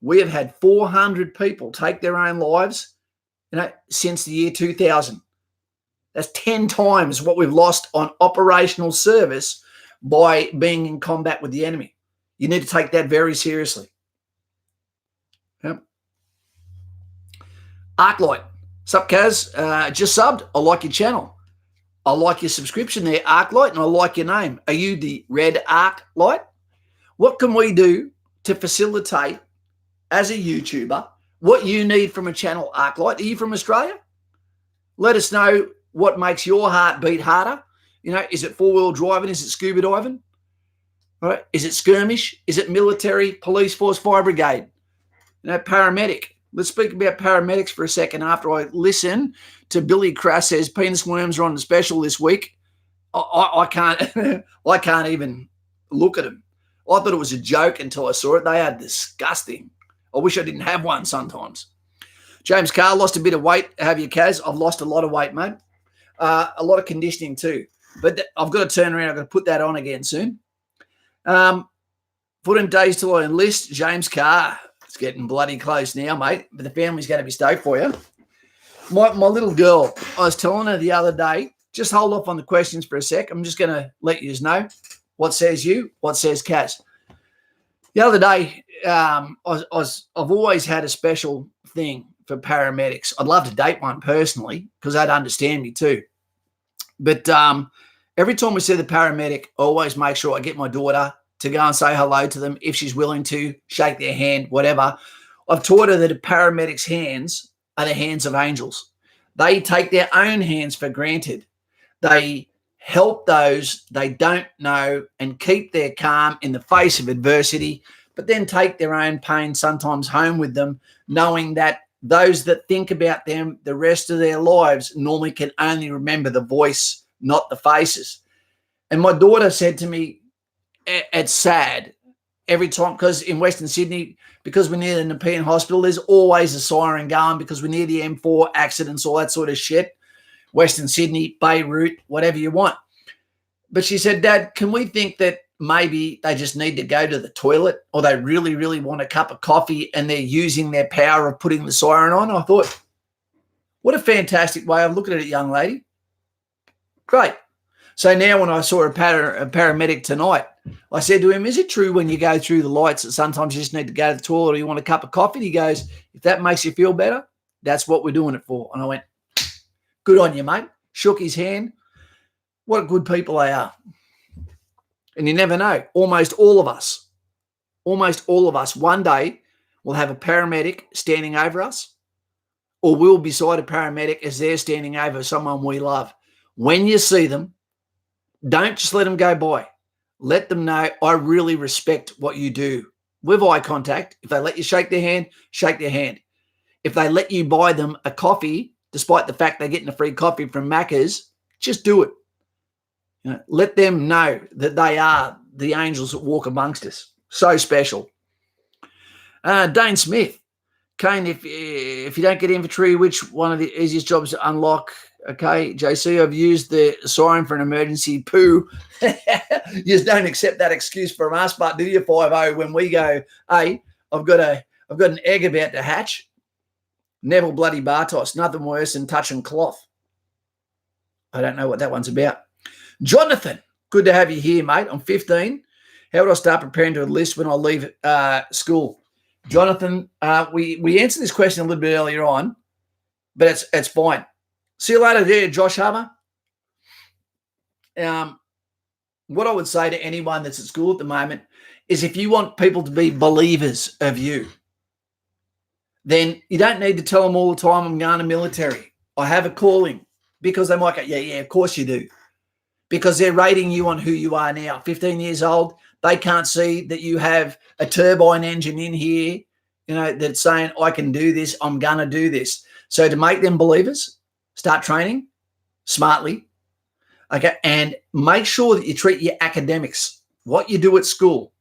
We have had 400 people take their own lives, since the year 2000. That's 10 times what we've lost on operational service by being in combat with the enemy. You need to take that very seriously. Yep. Arclight. Sup, Kaz? Just subbed. I like your channel. I like your subscription there, Arclight, and I like your name. Are you the Red Arclight? What can we do to facilitate, as a YouTuber, what you need from a channel, Arclight? Are you from Australia? Let us know what makes your heart beat harder. Is it four-wheel driving? Is it scuba diving? Right? Is it skirmish? Is it military, police force, fire brigade? Paramedic. Let's speak about paramedics for a second after I listen to Billy Crass says penis worms are on the special this week. I can't I can't even look at them. I thought it was a joke until I saw it. They are disgusting. I wish I didn't have one sometimes. James Carr lost a bit of weight. Have you, Kaz? I've lost a lot of weight, mate. A lot of conditioning too. But I've got to turn around. I've got to put that on again soon. 14 days till I enlist. James Carr. It's getting bloody close now, mate. But the family's going to be stoked for you. My little girl, I was telling her the other day, just hold off on the questions for a sec. I'm just going to let you know what says you, what says Kaz. The other day, I've always had a special thing for paramedics. I'd love to date one personally because they'd understand me too. But every time we see the paramedic, I always make sure I get my daughter to go and say hello to them if she's willing to, shake their hand, whatever. I've taught her that a paramedic's hands are the hands of angels. They take their own hands for granted. They help those they don't know and keep their calm in the face of adversity, but then take their own pain sometimes home with them, knowing that those that think about them the rest of their lives normally can only remember the voice, not the faces. And my daughter said to me, it's sad every time, because in Western Sydney, because we're near the Nepean Hospital, there's always a siren going because we're near the M4, accidents, all that sort of shit. Western Sydney, Beirut, whatever you want. But she said, Dad, can we think that maybe they just need to go to the toilet, or they really, really want a cup of coffee and they're using their power of putting the siren on? I thought, what a fantastic way of looking at it, young lady. Great. So now when I saw a paramedic tonight, I said to him, is it true when you go through the lights that sometimes you just need to go to the toilet or you want a cup of coffee? And he goes, if that makes you feel better, that's what we're doing it for. And I went, good on you, mate. Shook his hand. What good people they are. And you never know. Almost all of us one day will have a paramedic standing over us, or we'll be beside a paramedic as they're standing over someone we love. When you see them, don't just let them go by. Let them know, I really respect what you do. With eye contact, if they let you shake their hand, shake their hand. If they let you buy them a coffee, despite the fact they're getting a free coffee from Macca's, just do it. Let them know that they are the angels that walk amongst us. So special. Dane Smith. Kane, if you don't get infantry, which one of the easiest jobs to unlock? Okay, JC, I've used the siren for an emergency poo. You just don't accept that excuse from us, but do you 5-0 when we go, hey, I've got an egg about to hatch. Neville bloody Bartos, nothing worse than touching cloth. I don't know what that one's about. Jonathan, good to have you here, mate. I'm 15. How would I start preparing to enlist when I leave school? Jonathan, we answered this question a little bit earlier on, but it's fine. See you later there, Josh Harmer. What I would say to anyone that's at school at the moment is if you want people to be believers of you, then you don't need to tell them all the time, I'm going to military. I have a calling, because they might go, yeah, of course you do. Because they're rating you on who you are now. 15 years old, they can't see that you have a turbine engine in here, that's saying, I can do this, I'm going to do this. So to make them believers, start training smartly, okay, and make sure that you treat your academics, what you do at school,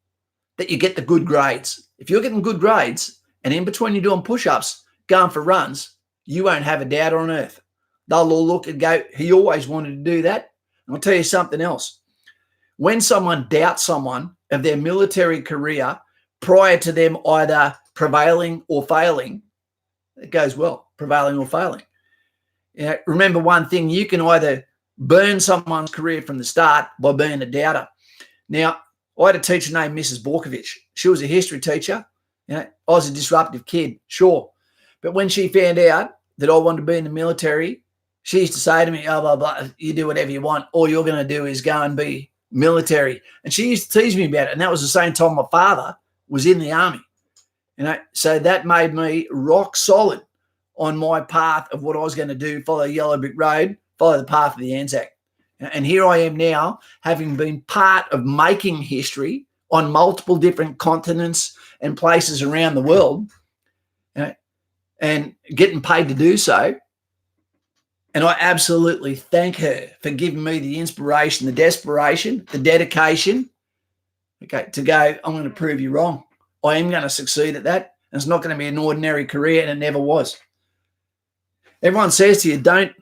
that you get the good grades. If you're getting good grades and in between you're doing push-ups, going for runs, you won't have a doubt on earth. They'll all look and go, he always wanted to do that. I'll tell you something else. When someone doubts someone of their military career prior to them either prevailing or failing, it goes well, prevailing or failing. Remember one thing, you can either burn someone's career from the start by being a doubter. Now, I had a teacher named Mrs. Borkovich. She was a history teacher. I was a disruptive kid, sure. But when she found out that I wanted to be in the military, she used to say to me, oh, blah, blah, you do whatever you want. All you're going to do is go and be military. And she used to tease me about it. And that was the same time my father was in the army. So that made me rock solid on my path of what I was going to do, follow the yellow brick road, follow the path of the Anzac. And here I am now, having been part of making history on multiple different continents and places around the world, and getting paid to do so. And I absolutely thank her for giving me the inspiration, the desperation, the dedication, to go, I'm going to prove you wrong. I am going to succeed at that. And it's not going to be an ordinary career, and it never was. Everyone says to you, don't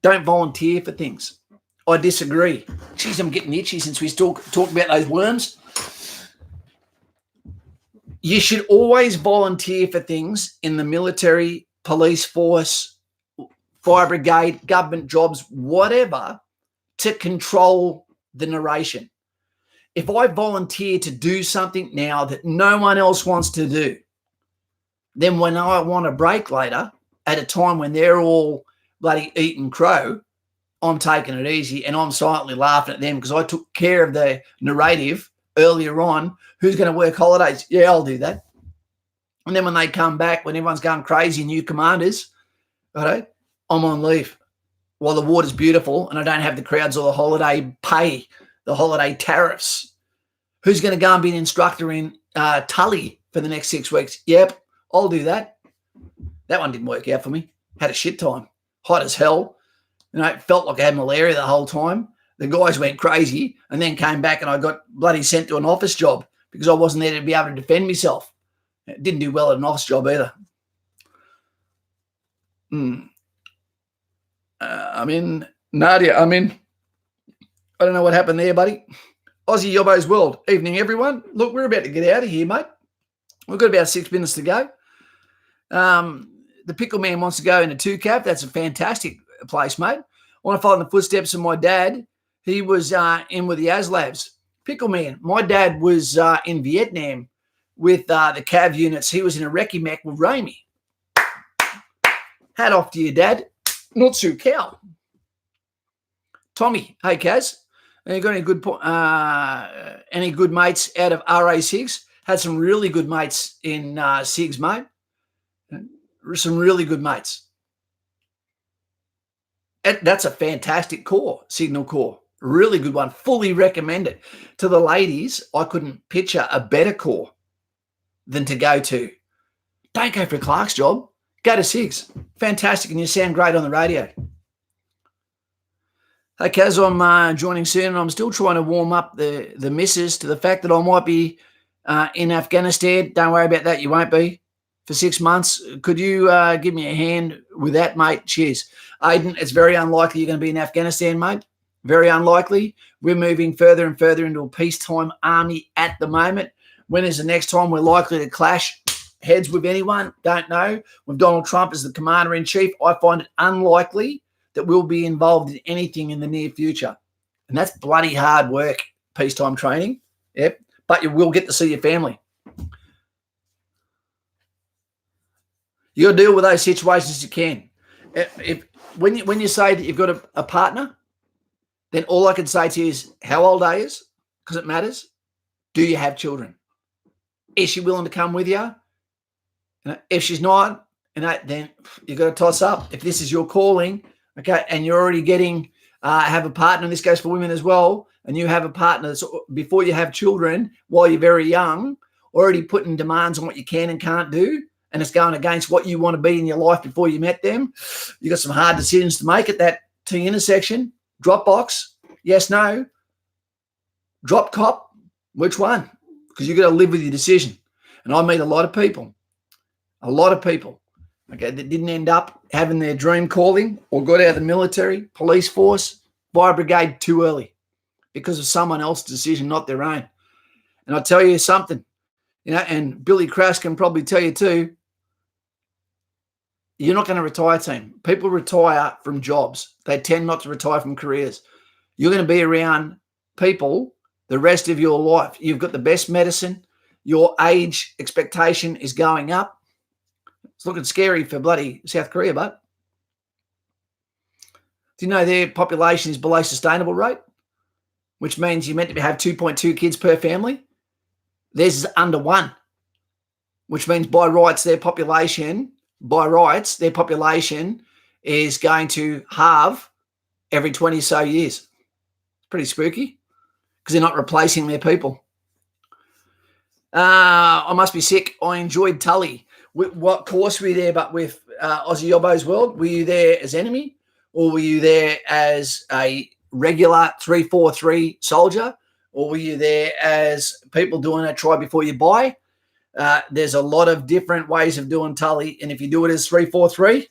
volunteer for things. I disagree. Jeez, I'm getting itchy since we talked about those worms. You should always volunteer for things in the military, police force, fire brigade, government jobs, whatever, to control the narration. If I volunteer to do something now that no one else wants to do, then when I want a break later, at a time when they're all bloody eating crow, I'm taking it easy and I'm silently laughing at them because I took care of the narrative earlier on. Who's going to work holidays? Yeah, I'll do that. And then when they come back, when everyone's going crazy, new commanders, I'm on leave while the water's beautiful and I don't have the crowds or the holiday pay, the holiday tariffs. Who's going to go and be an instructor in Tully for the next 6 weeks? Yep, I'll do that. That one didn't work out for me. Had a shit time. Hot as hell. It felt like I had malaria the whole time. The guys went crazy and then came back and I got bloody sent to an office job because I wasn't there to be able to defend myself. Didn't do well at an office job either. Nadia, I don't know what happened there, buddy. Aussie Yobbo's World. Evening, everyone. Look, we're about to get out of here, mate. We've got about 6 minutes to go. The Pickle Man wants to go into 2CAP. That's a fantastic place, mate. I want to follow in the footsteps of my dad. He was in with the ASLABs. Pickle Man, my dad was in Vietnam with the CAV units. He was in a recce mech with Ramey. Hat off to your dad. Not so cow. Tommy, hey, Kaz. You got any good mates out of RA6? Had some really good mates in SIGs, mate. Some really good mates. That's a fantastic core, Signal Corps. Really good one. Fully recommend it. To the ladies, I couldn't picture a better corps than to go to. Don't go for Clark's job. Go to SIGs. Fantastic, and you sound great on the radio. Hey, Kaz, I'm joining soon, and I'm still trying to warm up the missus to the fact that I might be in Afghanistan. Don't worry about that. You won't be for 6 months. Could you give me a hand with that, mate? Cheers. Aiden, it's very unlikely you're going to be in Afghanistan, mate. Very unlikely. We're moving further and further into a peacetime army at the moment. When is the next time we're likely to clash heads with anyone? Don't know. With Donald Trump as the commander-in-chief, I find it unlikely that we'll be involved in anything in the near future. And that's bloody hard work, peacetime training. Yep. But you will get to see your family. You got to deal with those situations as you can. When you say that you've got a partner, then all I can say to you is how old are you? Because it matters. Do you have children? Is she willing to come with you? If she's not, then you've got to toss up. If this is your calling, okay, and you're already getting have a partner, and this goes for women as well, and you have a partner that's, before you have children, while you're very young, already putting demands on what you can and can't do, and it's going against what you want to be in your life before you met them, you got some hard decisions to make at that T intersection. Drop box, yes, no. Drop cop, which one? Because you got to live with your decision. And I meet a lot of people, okay, that didn't end up having their dream calling or got out of the military, police force, fire brigade too early because of someone else's decision, not their own. And I'll tell you something, and Billy Crass can probably tell you too, you're not going to retire, team. People retire from jobs. They tend not to retire from careers. You're going to be around people the rest of your life. You've got the best medicine. Your age expectation is going up. It's looking scary for bloody South Korea, but do you know their population is below sustainable rate, which means you're meant to have 2.2 kids per family? Theirs is under 1, which means by rights their population is going to halve every 20 or so years. It's pretty spooky because they're not replacing their people. I must be sick. I enjoyed Tully. What course were you there, but with Aussie Yobbo's World? Were you there as enemy, or were you there as a regular 343 soldier, or were you there as people doing a try before you buy? There's a lot of different ways of doing Tully, and if you do it as 343,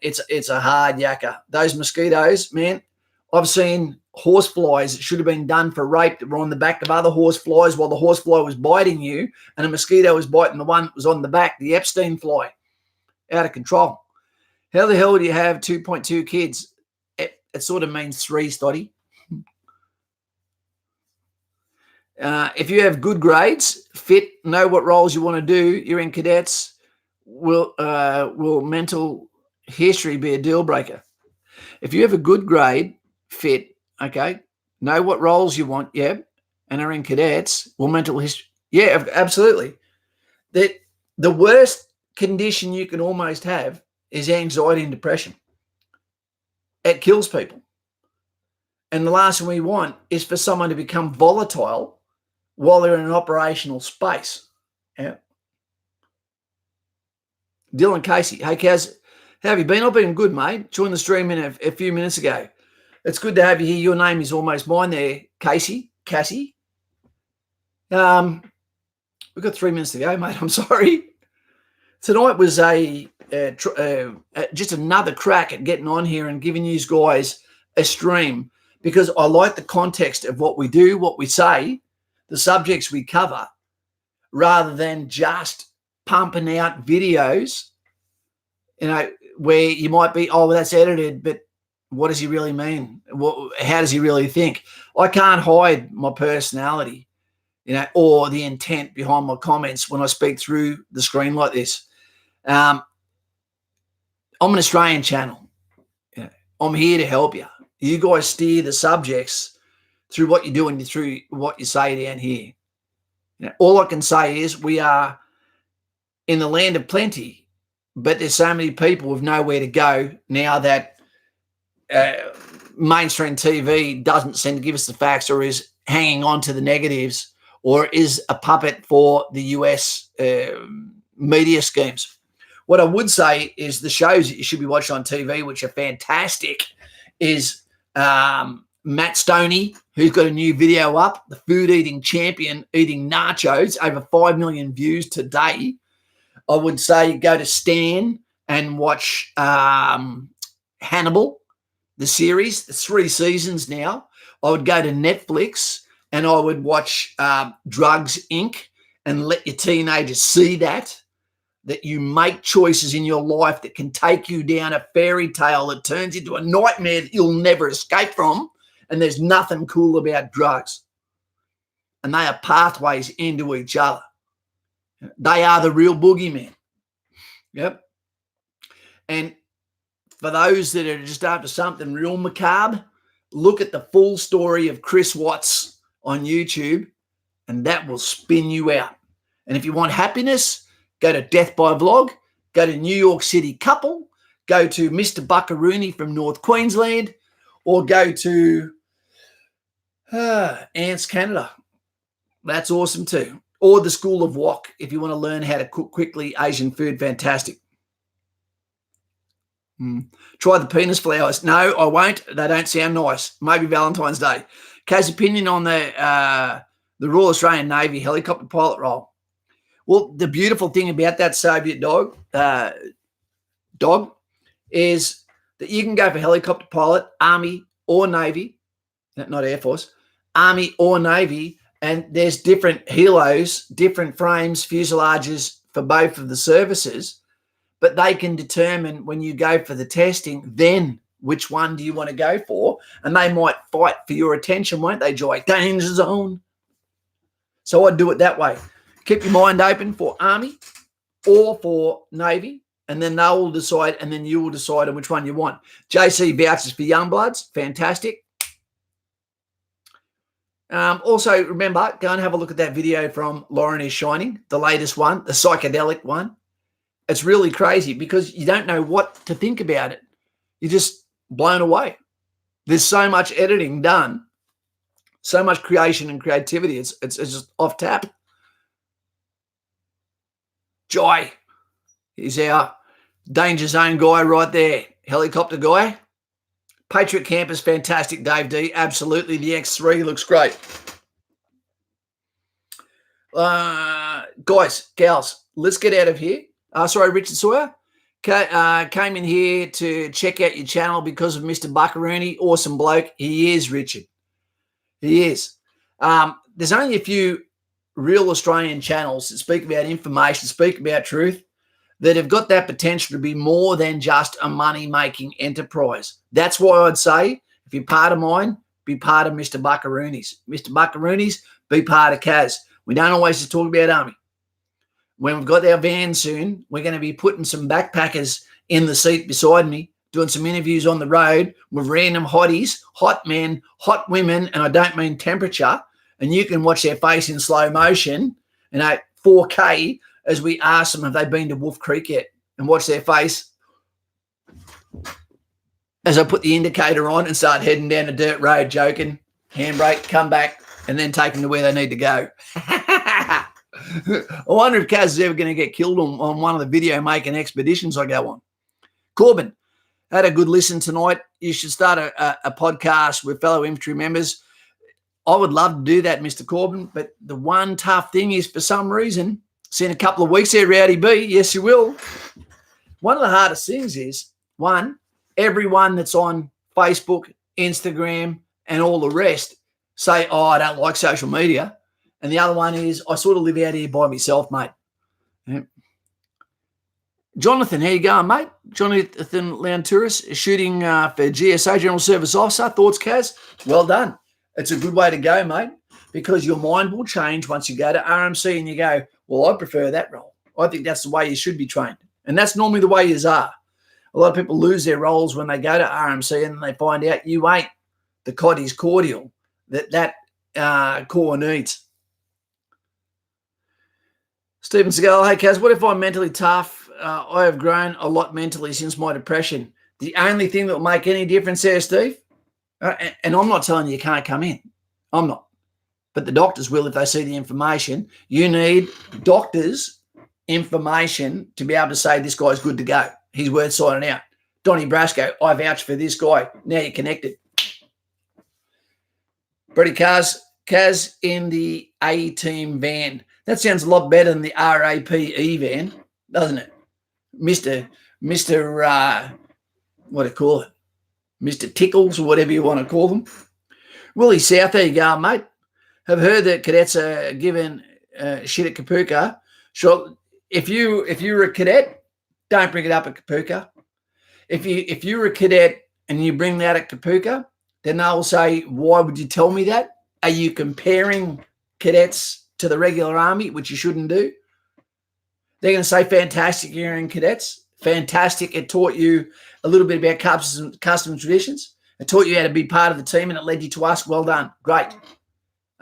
it's a hard yakka. Those mosquitoes, man, I've seen horseflies that should have been done for rape that were on the back of other horseflies while the horsefly was biting you, and a mosquito was biting the one that was on the back, the Epstein fly. Out of control. How the hell do you have 2.2 kids? It sort of means 3, Stoddy. If you have good grades, fit, know what roles you want to do, you're in cadets, will mental history be a deal breaker? If you have a good grade, fit, okay, know what roles you want, yeah, and are in cadets, will mental history, yeah, absolutely. The worst condition you can almost have is anxiety and depression. It kills people. And the last thing we want is for someone to become volatile while they're in an operational space. Yeah. Dylan Casey, hey Kaz, how have you been? I've been good, mate. Joined the stream in a few minutes ago. It's good to have you here. Your name is almost mine there, Cassie. We've got 3 minutes to go, mate. I'm sorry. Tonight was just another crack at getting on here and giving you guys a stream, because I like the context of what we do, what we say, the subjects we cover, rather than just pumping out videos, where you might be, oh, well, that's edited, but what does he really mean? How does he really think? I can't hide my personality, or the intent behind my comments when I speak through the screen like this. I'm an Australian channel. I'm here to help you. You guys steer the subjects through what you do and through what you say down here. All I can say is we are in the land of plenty, but there's so many people with nowhere to go now that mainstream TV doesn't seem to give us the facts, or is hanging on to the negatives, or is a puppet for the US media schemes. What I would say is the shows that you should be watching on TV, which are fantastic, is Matt Stoney, who's got a new video up, the food eating champion eating nachos, over 5 million views today. I would say go to Stan and watch Hannibal, the series. It's 3 seasons now. I would go to Netflix and I would watch Drugs Inc. and let your teenagers see that you make choices in your life that can take you down a fairy tale that turns into a nightmare that you'll never escape from. And there's nothing cool about drugs. And they are pathways into each other. They are the real boogeyman. Yep. And for those that are just after something real macabre, look at the full story of Chris Watts on YouTube, and that will spin you out. And if you want happiness, go to Death by Vlog, go to New York City Couple, go to Mr. Buckaroony from North Queensland, or go to Ants Canada. That's awesome too. Or the School of Wok if you want to learn how to cook quickly Asian food. Fantastic. Try the penis flowers. No, I won't. They don't sound nice. Maybe Valentine's Day. Kay's opinion on the Royal Australian Navy helicopter pilot role. Well, the beautiful thing about that Soviet dog is that you can go for helicopter pilot, Army, or Navy, not Air Force, Army or Navy, and there's different helos, different frames, fuselages for both of the services, but they can determine when you go for the testing, then which one do you want to go for, and they might fight for your attention, won't they, Joy? Danger zone. So I'd do it that way. Keep your mind open for Army or for Navy, and then they will decide, and then you will decide on which one you want. JC vouchers for Youngbloods. Fantastic. Also, remember, go and have a look at that video from Lauren is Shining, the latest one, the psychedelic one. It's really crazy because you don't know what to think about it. You're just blown away. There's so much editing done, so much creation and creativity. It's just off tap. Joy is our danger zone guy right there. Helicopter guy. Patriot Campus, fantastic, Dave D. Absolutely. The X3 looks great. Guys, gals, let's get out of here. Sorry, Richard Sawyer. Came in here to check out your channel because of Mr. Buckaroony. Awesome bloke. He is, Richard. He is. There's only a few real Australian channels that speak about information, speak about truth, that have got that potential to be more than just a money-making enterprise. That's why I'd say, if you're part of mine, be part of Mr. Buckaroony's. Mr. Buckaroony's, be part of Kaz. We don't always just talk about Army. When we've got our van soon, we're going to be putting some backpackers in the seat beside me, doing some interviews on the road with random hotties, hot men, hot women, and I don't mean temperature, and you can watch their face in slow motion, 4K, as we ask them, have they been to Wolf Creek yet? And watch their face as I put the indicator on and start heading down a dirt road, joking, handbrake, come back, and then take them to where they need to go. I wonder if Kaz is ever going to get killed on one of the video-making expeditions I go on. Corbin, had a good listen tonight. You should start a podcast with fellow infantry members. I would love to do that, Mr. Corbin, but the one tough thing is, for some reason, see in a couple of weeks there, Rowdy B, yes, you will. One of the hardest things is, one, everyone that's on Facebook, Instagram, and all the rest say, oh, I don't like social media. And the other one is, I sort of live out here by myself, mate. Yeah. Jonathan, how you going, mate? Jonathan Lantouris is shooting for GSO, General Service Officer. Thoughts, Kaz? Well done. It's a good way to go, mate, because your mind will change once you go to RMC and you go, well, I prefer that role. I think that's the way you should be trained. And that's normally the way you are. A lot of people lose their roles when they go to RMC and they find out you ain't the Coddy's cordial that Corps needs. Stephen Segal, hey, Kaz, what if I'm mentally tough? I have grown a lot mentally since my depression. The only thing that will make any difference there, Steve, and I'm not telling you can't come in. I'm not. But the doctors will if they see the information. You need doctors' information to be able to say this guy's good to go. He's worth signing out. Donnie Brasco, I vouch for this guy. Now you're connected. Brady Kaz in the A-team van. That sounds a lot better than the RAPE van, doesn't it? Mr. What do you call it? Mr. Tickles or whatever you want to call them. Willie South, there you go, mate. Have heard that cadets are given shit at Kapooka. Sure, if you're a cadet, don't bring it up at Kapooka. If you're a cadet and you bring that at Kapooka, then they will say, why would you tell me that? Are you comparing cadets to the regular army, which you shouldn't do? They're going to say, fantastic, you're in cadets. Fantastic, it taught you a little bit about custom and traditions. It taught you how to be part of the team and it led you to us. Well done. Great.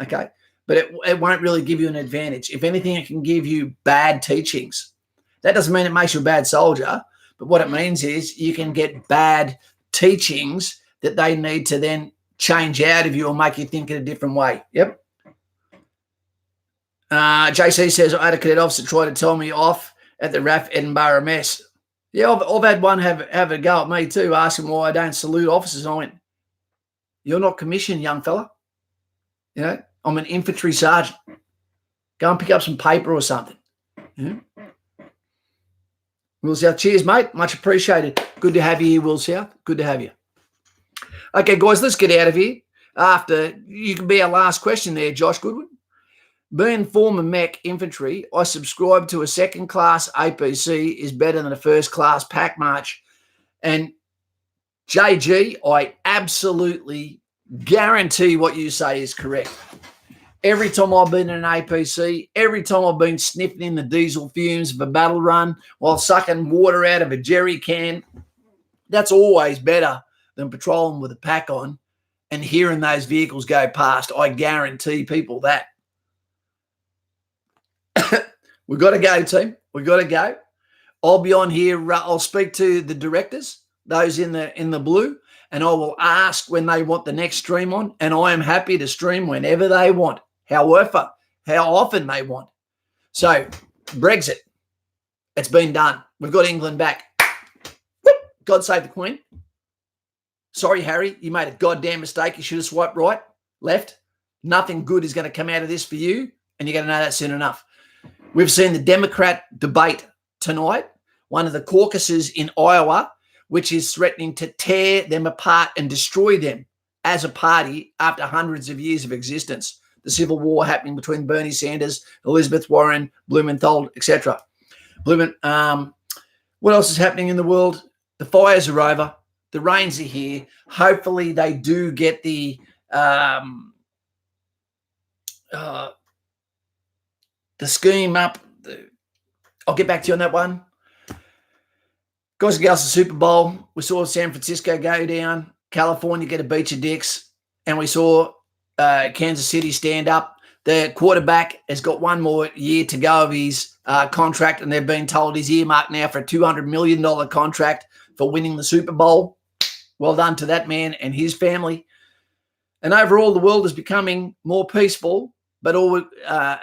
Okay. But it won't really give you an advantage. If anything, it can give you bad teachings. That doesn't mean it makes you a bad soldier, but what it means is you can get bad teachings that they need to then change out of you or make you think in a different way. Yep. JC says, I had a cadet officer try to tell me off at the RAF Edinburgh mess. Yeah, I've had one have a go at me too, asking why I don't salute officers. I went, you're not commissioned, young fella. You know, I'm an infantry sergeant. Go and pick up some paper or something. Yeah. Will South, cheers, mate. Much appreciated. Good to have you here, Will South. Good to have you. Okay, guys, let's get out of here. After you can be our last question there, Josh Goodwin. Being former mech infantry, I subscribe to a second-class APC is better than a first-class pack march. And JG, I absolutely guarantee what you say is correct. Every time I've been in an APC, every time I've been sniffing in the diesel fumes of a battle run while sucking water out of a jerry can, that's always better than patrolling with a pack on and hearing those vehicles go past. I guarantee people that. We've got to go, team. We've got to go. I'll be on here. I'll speak to the directors, those in the blue, and I will ask when they want the next stream on, and I am happy to stream whenever they want, however, how often they want. So, Brexit, it's been done. We've got England back. God save the Queen. Sorry, Harry, you made a goddamn mistake. You should have swiped right, left. Nothing good is going to come out of this for you, and you're going to know that soon enough. We've seen the Democrat debate tonight, one of the caucuses in Iowa, which is threatening to tear them apart and destroy them as a party after hundreds of years of existence. The civil war happening between Bernie Sanders, Elizabeth Warren, Blumenthal, etc. What else is happening in the world? The fires are over. The rains are here. Hopefully they do get the scheme up. I'll get back to you on that one. Guys and girls, the Super Bowl. We saw San Francisco go down, California get a beach of dicks, and we saw Kansas City stand up. The quarterback has got one more year to go of his contract, and they've been told he's earmarked now for a $200 million contract for winning the Super Bowl. Well done to that man and his family. And overall, the world is becoming more peaceful. But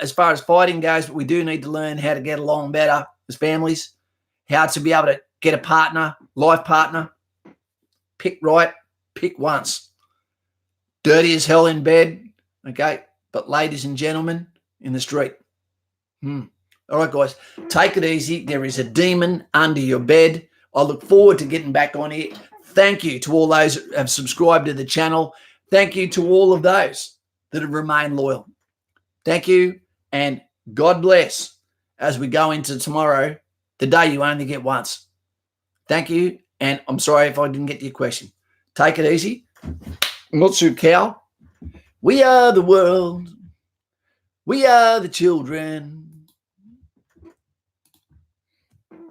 as far as fighting goes, but we do need to learn how to get along better as families, how to be able to get a partner, life partner, pick right, pick once. Dirty as hell in bed, okay? But ladies and gentlemen, in the street. All right, guys, take it easy. There is a demon under your bed. I look forward to getting back on here. Thank you to all those who have subscribed to the channel. Thank you to all of those that have remained loyal. Thank you, and God bless as we go into tomorrow, the day you only get once. Thank you, and I'm sorry if I didn't get to your question. Take it easy. Mutsu Cow. We are the world. We are the children.